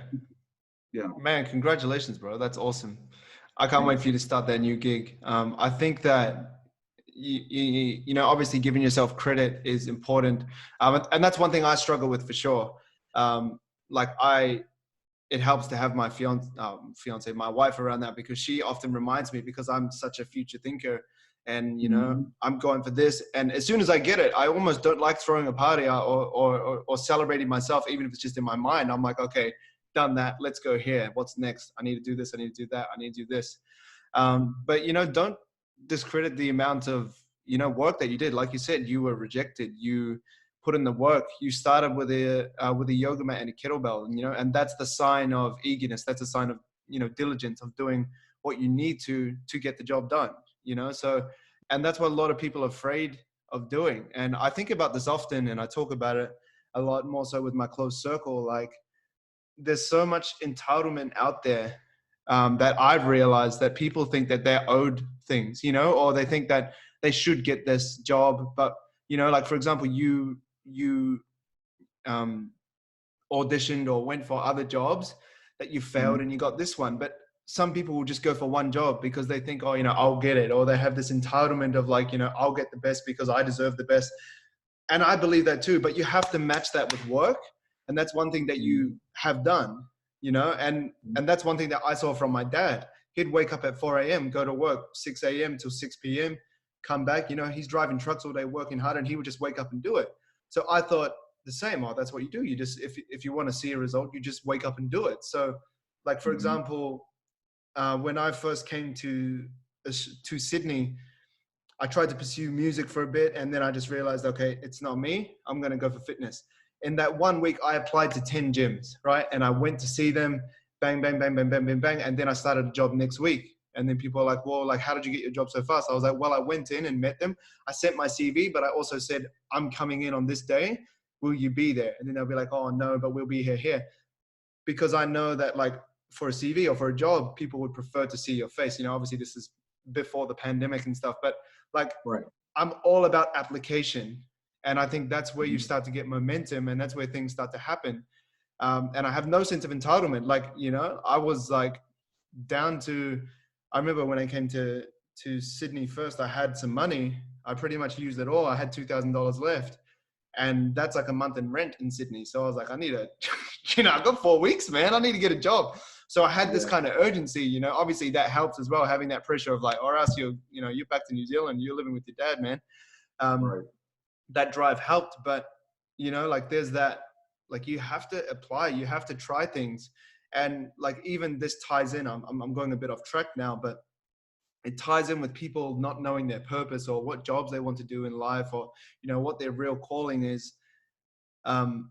yeah. Man, congratulations, bro. That's awesome. I can't wait Thanks. for you to start that new gig. I think that you know, obviously giving yourself credit is important, and that's one thing I struggle with for sure. Like, it helps to have my fiance, my wife around that, because she often reminds me, because I'm such a future thinker, and you know, Mhm. I'm going for this, and as soon as I get it, I almost don't like throwing a party or celebrating myself, even if it's just in my mind. I'm like, okay, done that, let's go here. What's next? I need to do this. I need to do that. I need to do this. But you know, don't discredit the amount of, you know, work that you did. Like you said, you were rejected. You put in the work. You started with a yoga mat and a kettlebell, and you know, and that's the sign of eagerness. That's a sign of, you know, diligence, of doing what you need to get the job done. You know, so, and that's what a lot of people are afraid of doing. And I think about this often, and I talk about it a lot more so with my close circle. Like, there's so much entitlement out there, that I've realized that people think that they're owed things, you know, or they think that they should get this job. But, you know, like, for example, you um, auditioned or went for other jobs that you failed, Mhm. and you got this one. But some people will just go for one job because they think, oh, you know, I'll get it. Or they have this entitlement of like, you know, I'll get the best because I deserve the best. And I believe that too, but you have to match that with work. And that's one thing that you Mhm. have done, you know, and that's one thing that I saw from my dad. He'd wake up at 4 a.m., go to work 6 a.m. till 6 p.m., come back, you know, he's driving trucks all day, working hard, and he would just wake up and do it. So I thought the same. Oh, that's what you do. You just, if you want to see a result, you just wake up and do it. So, like, for Mhm. example, when I first came to Sydney, I tried to pursue music for a bit, and then I just realized, okay, it's not me. I'm going to go for fitness. In that 1 week, I applied to 10 gyms, right? And I went to see them, bang, bang, bang, bang, bang, bang, bang. And then I started a job next week. And then people are like, well, like, how did you get your job so fast? I was like, well, I went in and met them. I sent my CV, but I also said, I'm coming in on this day. Will you be there? And then they'll be like, oh no, but we'll be here. Because I know that, like, for a CV or for a job, people would prefer to see your face. You know, obviously this is before the pandemic and stuff, but like, Right. I'm all about application. And I think that's where you Mhm. start to get momentum, and that's where things start to happen. And I have no sense of entitlement. Like, you know, I was like down to, I remember when I came to Sydney first, I had some money. I pretty much used it all. I had $2,000 left. And that's like a month in rent in Sydney. So I was like, I need a, you know, I've got 4 weeks, man. I need to get a job. So I had this Yeah. kind of urgency, you know, obviously that helps as well, having that pressure of like, or else you're back to New Zealand, you're living with your dad, man. Right. That drive helped, but you know, like there's that, like you have to apply, you have to try things. And like, even this ties in, I'm going a bit off track now, but it ties in with people not knowing their purpose or what jobs they want to do in life, or, you know, what their real calling is. um,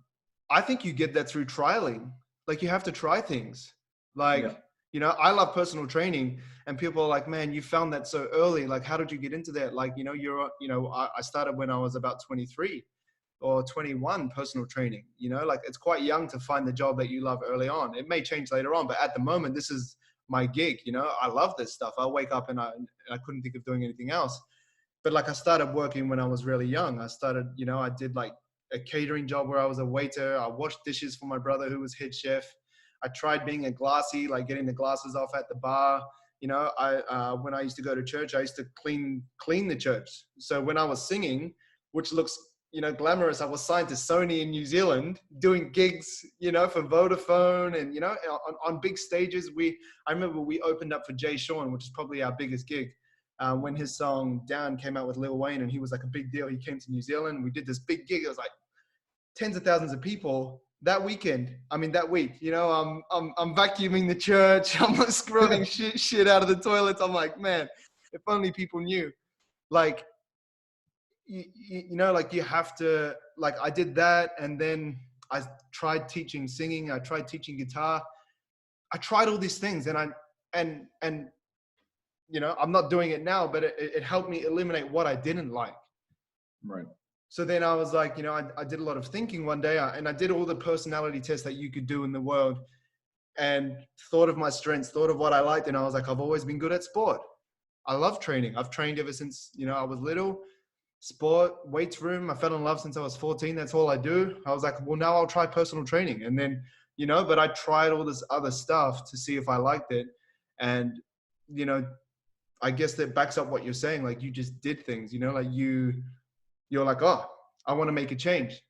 I think you get that through trialing. Like, you have to try things. Yeah. Like, you know, I love personal training, and people are like, man, you found that so early. Like, how did you get into that? Like, you know, I started when I was about 23 or 21, personal training. You know, like, it's quite young to find the job that you love early on. It may change later on, but at the moment, this is my gig. You know, I love this stuff. I wake up and I couldn't think of doing anything else. But like, I started working when I was really young. I started, you know, I did like a catering job where I was a waiter. I washed dishes for my brother who was head chef. I tried being a glassy, like getting the glasses off at the bar. You know, when I used to go to church, I used to clean the church. So when I was singing, which looks, you know, glamorous, I was signed to Sony in New Zealand, doing gigs, you know, for Vodafone, and, you know, on big stages. I remember we opened up for Jay Sean, which is probably our biggest gig. When his song Down came out with Lil Wayne, and he was like a big deal. He came to New Zealand. We did this big gig. It was like tens of thousands of people that weekend. I mean, that week, you know, I'm vacuuming the church. I'm scrubbing shit out of the toilets. I'm like, man, if only people knew. Like, you know, like, you have to, like, I did that. And then I tried teaching singing. I tried teaching guitar. I tried all these things, and you know, I'm not doing it now, but it helped me eliminate what I didn't like. Right. So then I was like, you know, I did a lot of thinking one day, and I did all the personality tests that you could do in the world, and thought of my strengths, thought of what I liked. And I was like, I've always been good at sport. I love training. I've trained ever since, you know, I was little. Sport, weights room. I fell in love since I was 14. That's all I do. I was like, well, now I'll try personal training. And then, you know, but I tried all this other stuff to see if I liked it. And, you know, I guess that backs up what you're saying. Like, you just did things, you know, like you're like, oh, I want to make a change.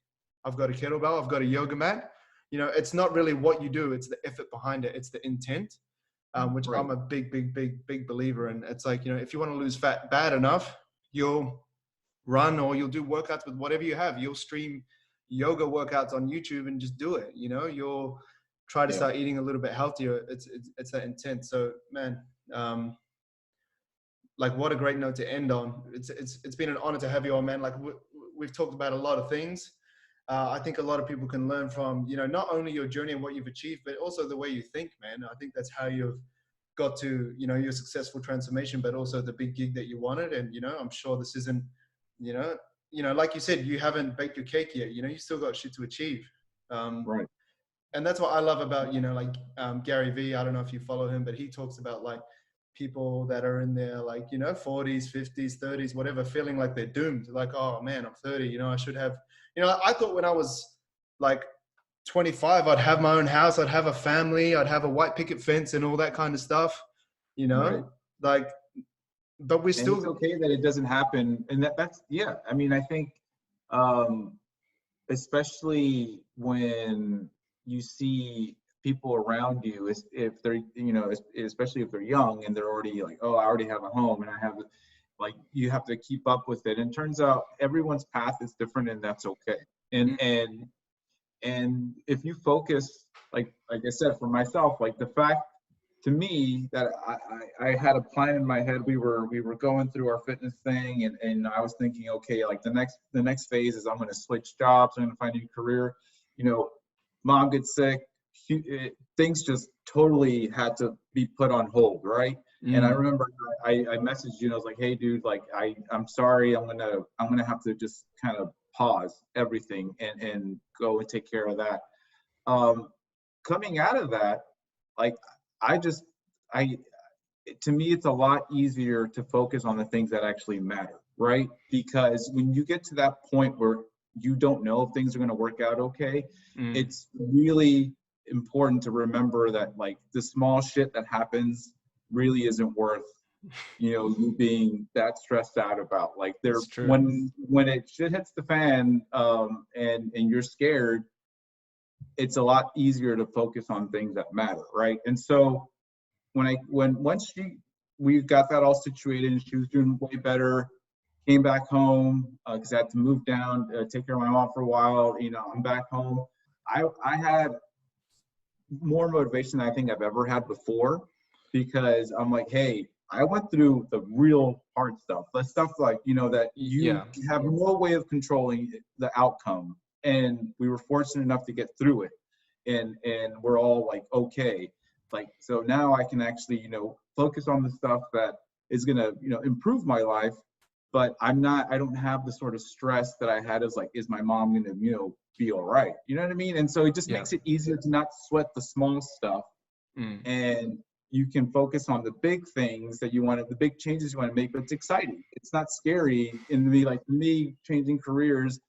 I've got a kettlebell. I've got a yoga mat. You know, it's not really what you do. It's the effort behind it. It's the intent, which Right. I'm a big believer in. It's like, you know, if you want to lose fat bad enough, you'll run, or you'll do workouts with whatever you have. You'll stream yoga workouts on YouTube and just do it. You know, you'll try to Yeah. start eating a little bit healthier. It's that intent. So, man, like, what a great note to end on. It's been an honor to have you on, man. Like, we've talked about a lot of things. I think a lot of people can learn from, you know, not only your journey and what you've achieved, but also the way you think, man. I think that's how you've got to, you know, your successful transformation, but also the big gig that you wanted. And, you know, I'm sure this isn't, you know, like you said, you haven't baked your cake yet. You know, you still got shit to achieve. Right. And that's what I love about, you know, like, Gary Vee. I don't know if you follow him, but he talks about, like, people that are in their, like, you know, 40s, 50s, 30s, whatever, feeling like they're doomed. Like, oh man, I'm 30, you know, I should have, you know, I thought when I was like 25, I'd have my own house, I'd have a family, I'd have a white picket fence and all that kind of stuff, you Right. know, like, but we And it's still, okay that it doesn't happen. And that's, yeah. I mean, I think, um, especially when you see people around you, if they're, you know, especially if they're young and they're already like, oh, I already have a home and I have, like, you have to keep up with it. And turns out everyone's path is different, and that's okay. And if you focus, like I said, for myself, like, the fact to me that I had a plan in my head. We were going through our fitness thing, and I was thinking, okay, like, the next phase is I'm going to switch jobs, I'm going to find a new career. You know, mom gets sick, things just totally had to be put on hold, right? And I Mm. remember I messaged you and I was like, hey dude, like I'm sorry, I'm gonna have to just kind of pause everything and go and take care of that. Um, Coming out of that, like I just I to me it's a lot easier to focus on the things that actually matter, right? Because when you get to that point where you don't know if things are going to work out okay, Mm. it's really important to remember that like the small shit that happens really isn't worth, you being that stressed out about. Like there, It's true. when it shit hits the fan, and you're scared, it's a lot easier to focus on things that matter, right? And so when once we got that all situated and she was doing way better, came back home because I had to move down, take care of my mom for a while. I'm back home. I had more motivation than I think I've ever had before, because I'm like, hey, I went through the real hard stuff, the stuff like, that you Yeah. have no way of controlling the outcome. And we were fortunate enough to get through it. And we're all like, okay. Like, so now I can actually, focus on the stuff that is going to, improve my life. But I don't have the sort of stress that I had as like, is my mom going to, be all right? You know what I mean? And so it just Yeah. makes it easier to not sweat the small stuff, Mm. and you can focus on the big things that you want, the big changes you want to make. But it's exciting. It's not scary. In me, like me changing careers,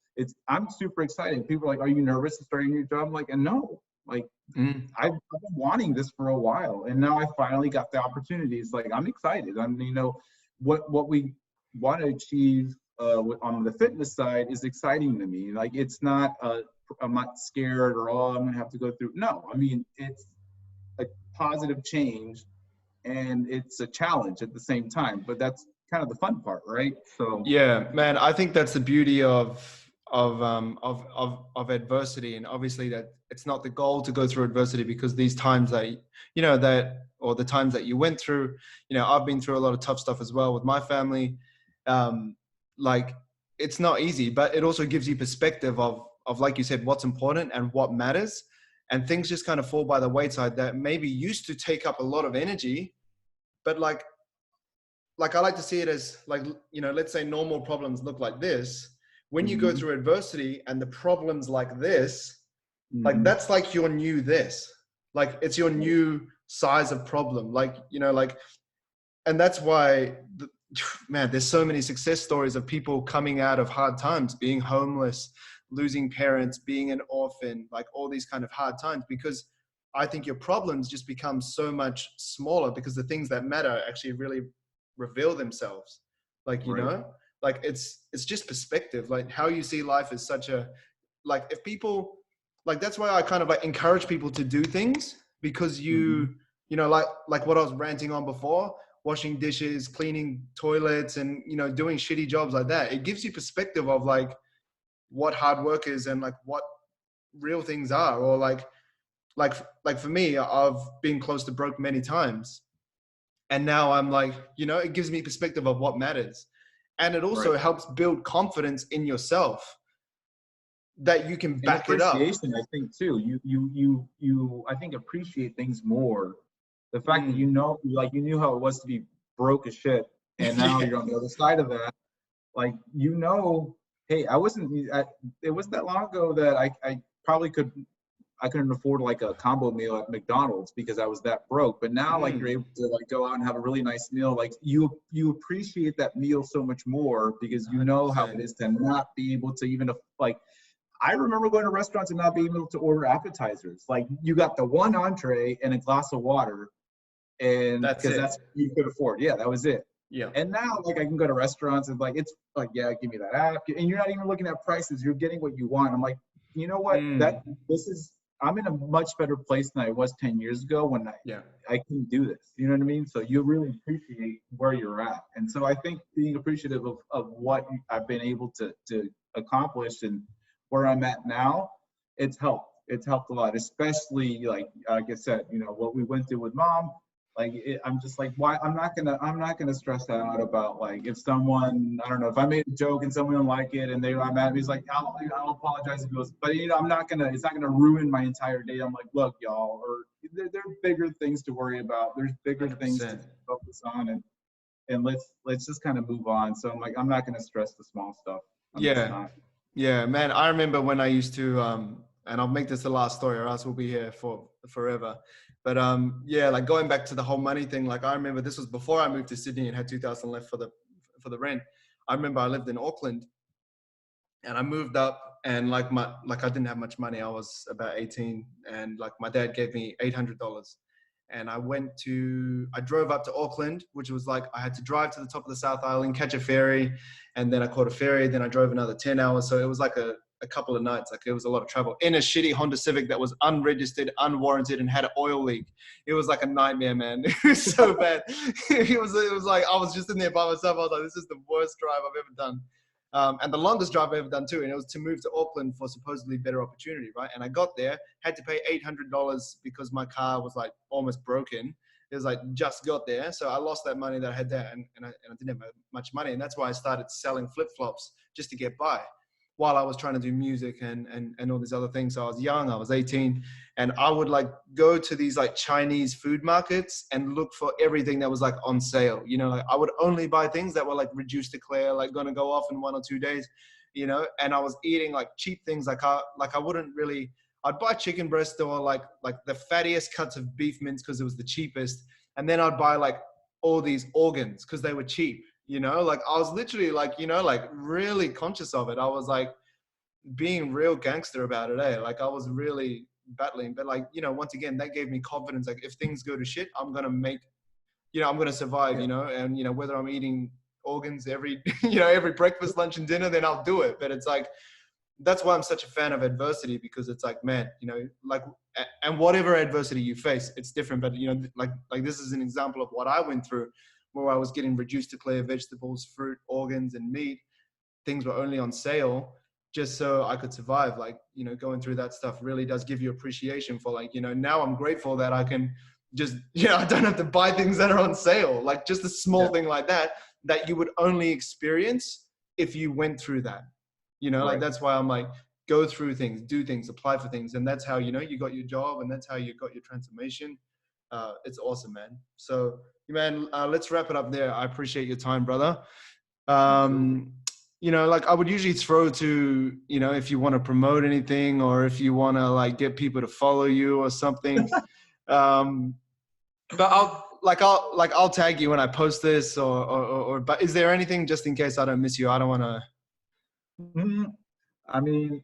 I'm super excited. People are like, "Are you nervous to start a new job?" I'm like, and no, like Mm. I've been wanting this for a while, and now I finally got the opportunities. Like I'm excited. What we want to achieve on the fitness side is exciting to me. Like it's not I'm not scared or I'm gonna have to go through. No, I mean it's a positive change, and it's a challenge at the same time. But that's kind of the fun part, right? So Yeah, man, I think that's the beauty of adversity. And obviously that it's not the goal to go through adversity, because these times that or the times that you went through, I've been through a lot of tough stuff as well with my family. um like it's not easy, but it also gives you perspective of like you said, what's important and what matters. And things just kind of fall by the wayside that maybe used to take up a lot of energy. But like I like to see it as like, let's say normal problems look like this. When you go mm-hmm, through adversity and the problems like this, like mm-hmm, that's like your new this, like it's your new size of problem. Like, and that's why, man, there's so many success stories of people coming out of hard times, being homeless, losing parents, being an orphan, like all these kind of hard times, because I think your problems just become so much smaller because the things that matter actually really reveal themselves. Like, right. like it's just perspective. Like how you see life is such a, like if people, like that's why I kind of like encourage people to do things, because Mm-hmm. like what I was ranting on before, washing dishes, cleaning toilets, and doing shitty jobs like that. It gives you perspective of like what hard work is and like what real things are. Or like like for me, I've been close to broke many times, and now I'm like, it gives me perspective of what matters. And it Right. also helps build confidence in yourself that you can And back it up. appreciation, I think too. You I think appreciate things more. The fact that Mm. like you knew how it was to be broke as shit, and now Yeah. you're on the other side of that. Like hey, it wasn't that long ago that I probably I couldn't afford like a combo meal at McDonald's because I was that broke. But now like you're Mm. able to like go out and have a really nice meal. Like you appreciate that meal so much more because you know how it 100%. is to not be able to even like I remember going to restaurants and not being able to order appetizers. Like you got the one entree and a glass of water, and That's because that's it. what you could afford. Yeah, that was it. Yeah. And now like I can go to restaurants and like it's like, yeah, give me that app. And you're not even looking at prices. You're getting what you want. I'm like, you know what? Mm. I'm in a much better place than I was 10 years ago when Yeah. I couldn't do this. You know what I mean? So you really appreciate where you're at. And so I think being appreciative of what I've been able to accomplish and where I'm at now, it's helped. It's helped a lot, especially like I said, what we went through with mom. I'm just like, why? I'm not gonna stress out about like if someone, I don't know, if I made a joke and someone don't like it and they are mad at me, it's like I'll apologize if it was, but I'm not gonna, it's not gonna ruin my entire day. I'm like, look, y'all, or there are bigger things to worry about. There's bigger things to 100%. focus on, and let's just kind of move on. So I'm like, I'm not going to stress the small stuff. I'm just Yeah. not. Yeah, man. I remember when I used to, and I'll make this the last story or else we'll be here for forever. But yeah, like going back to the whole money thing, like I remember this was before I moved to Sydney and had 2,000 left for the rent. I remember I lived in Auckland and I moved up and like I didn't have much money. I was about 18 and like my dad gave me $800. And I drove up to Auckland, which was like I had to drive to the top of the South Island, catch a ferry, and then I caught a ferry. Then I drove another 10 hours. So it was like a couple of nights. Like it was a lot of travel in a shitty Honda Civic that was unregistered, unwarranted, and had an oil leak. It was like a nightmare, man. It was so bad. It was like I was just in there by myself. I was like, this is the worst drive I've ever done. And the longest drive I've ever done too. And it was to move to Auckland for supposedly better opportunity, right? And I got there, had to pay $800 because my car was like almost broken. It was like just got there. So I lost that money that I had there and I didn't have much money. And that's why I started selling flip-flops just to get by while I was trying to do music and all these other things. So I was young, I was 18, and I would like go to these like Chinese food markets and look for everything that was like on sale. You know, like I would only buy things that were like reduced to clear, like going to go off in 1 or 2 days, you know, and I was eating like cheap things. I wouldn't really, I'd buy chicken breast or like the fattiest cuts of beef mince because it was the cheapest. And then I'd buy like all these organs because they were cheap. You know, like I was literally like, you know, like really conscious of it. I was like being real gangster about it, eh? Like I was really battling, but like, you know, once again, that gave me confidence. Like if things go to shit, I'm going to make, you know, I'm going to survive, Yeah. you know, and, you know, whether I'm eating organs every, you know, every breakfast, lunch and dinner, then I'll do it. But it's like, that's why I'm such a fan of adversity because it's like, man, you know, like, and whatever adversity you face, it's different. But, you know, like this is an example of what I went through where I was getting reduced to clear vegetables, fruit, organs, and meat. Things were only on sale just so I could survive. Like, you know, going through that stuff really does give you appreciation for like, you know, now I'm grateful that I can just, you know, I don't have to buy things that are on sale. Like just a small Yeah. thing like that you would only experience if you went through that. You know, like Right. that's why I'm like, go through things, do things, apply for things. And that's how, you know, you got your job and that's how you got your transformation. It's awesome, man. So, man, let's wrap it up there. I appreciate your time, brother. Absolutely. You know, like I would usually throw to, you know, if you want to promote anything or if you want to like get people to follow you or something. um, but I'll tag you when I post this or, but is there anything just in case I don't miss you? I don't want to. Mhm. I mean,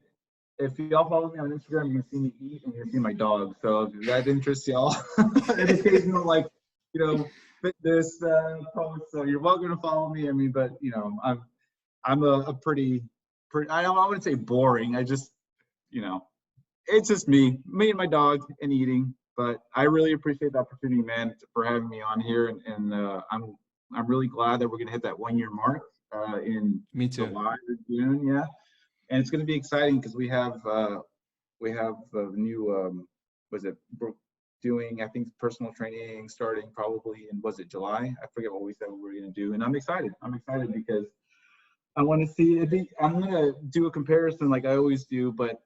if y'all follow me on Instagram, you can see me eat and you can see my dog. So if that interests y'all, an occasional like, you know, fitness post. So you're welcome to follow me. I mean, but you know, I'm a pretty I don't, I wouldn't say boring. I just, you know, it's just me and my dog and eating. But I really appreciate the opportunity, man, for having me on here, and I'm really glad that we're gonna hit that 1 year mark in Me too. July or June, yeah, and it's gonna be exciting because we have a new was it we're doing I think personal training starting probably in was it July? I forget what we said we were gonna do, and I'm excited. I'm excited because I want to see. I'm gonna do a comparison like I always do, but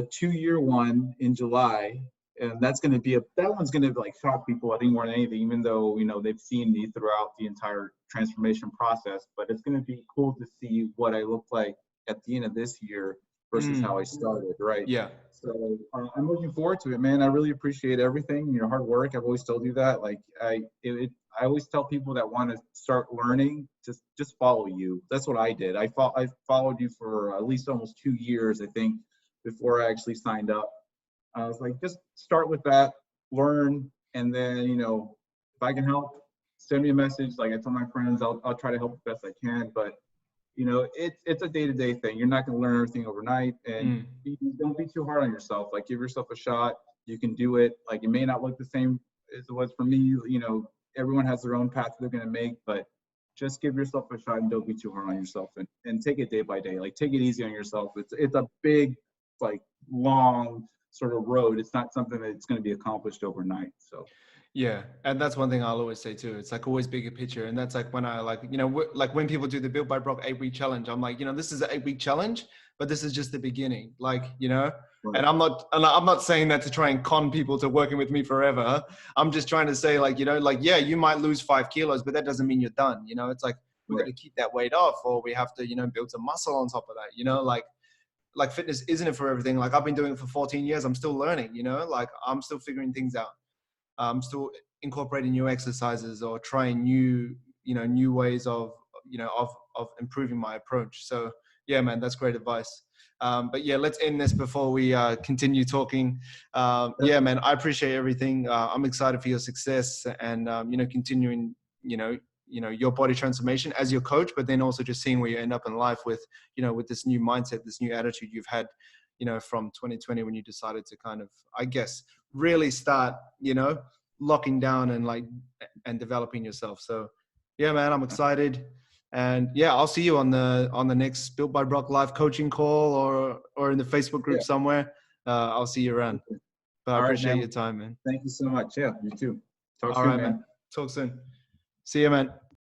2 year one in July, and that's going to be that one's going to like shock people. I think more than anything, even though you know they've seen me throughout the entire transformation process, but it's going to be cool to see what I look like at the end of this year versus how I started. Right. Yeah. So I'm looking forward to it, man. I really appreciate everything, your hard work. I've always told you that. Like I always tell people that want to start learning, just follow you. That's what I did. I followed you for at least almost 2 years, I think, before I actually signed up. I was like, just start with that, learn, and then, you know, if I can help, send me a message. Like I tell my friends, I'll try to help the best I can. But, you know, it's a day-to-day thing. You're not going to learn everything overnight, and don't be too hard on yourself. Like give yourself a shot. You can do it. Like it may not look the same as it was for me. You know, everyone has their own path they're going to make, but just give yourself a shot and don't be too hard on yourself, and take it day by day. Like take it easy on yourself. It's a big, like long sort of road. It's not something that's going to be accomplished overnight. So Yeah, and that's one thing I'll always say too. It's like always bigger picture, and that's like when I like, you know, like when people do the Built by Brock 8-week challenge, I'm like, you know, this is an 8-week challenge, but this is just the beginning, like, you know. right. And I'm not saying that to try and con people to working with me forever. I'm just trying to say, like, you know, like, yeah, you might lose 5 kilos, but that doesn't mean you're done. You know, it's like we got to keep that weight off, or we have to, you know, build some muscle on top of that. You know, like fitness isn't it for everything. Like I've been doing it for 14 years. I'm still learning. You know, like I'm still figuring things out. Still incorporating new exercises or trying new, you know, new ways of, you know, of improving my approach. So yeah, man, that's great advice. But yeah, let's end this before we continue talking. Yeah, man, I appreciate everything. I'm excited for your success and, you know, continuing, you know, your body transformation as your coach, but then also just seeing where you end up in life with, you know, with this new mindset, this new attitude you've had, you know, from 2020 when you decided to kind of, I guess, really start, you know, locking down and like, and developing yourself. So yeah, man, I'm excited. And yeah, I'll see you on the next Built by Brock live coaching call or in the Facebook group somewhere. I'll see you around, but I All right, appreciate man. your time, man. Thank you so much. Yeah, you too. Talk All soon, right, man. man. Talk soon. See you, man.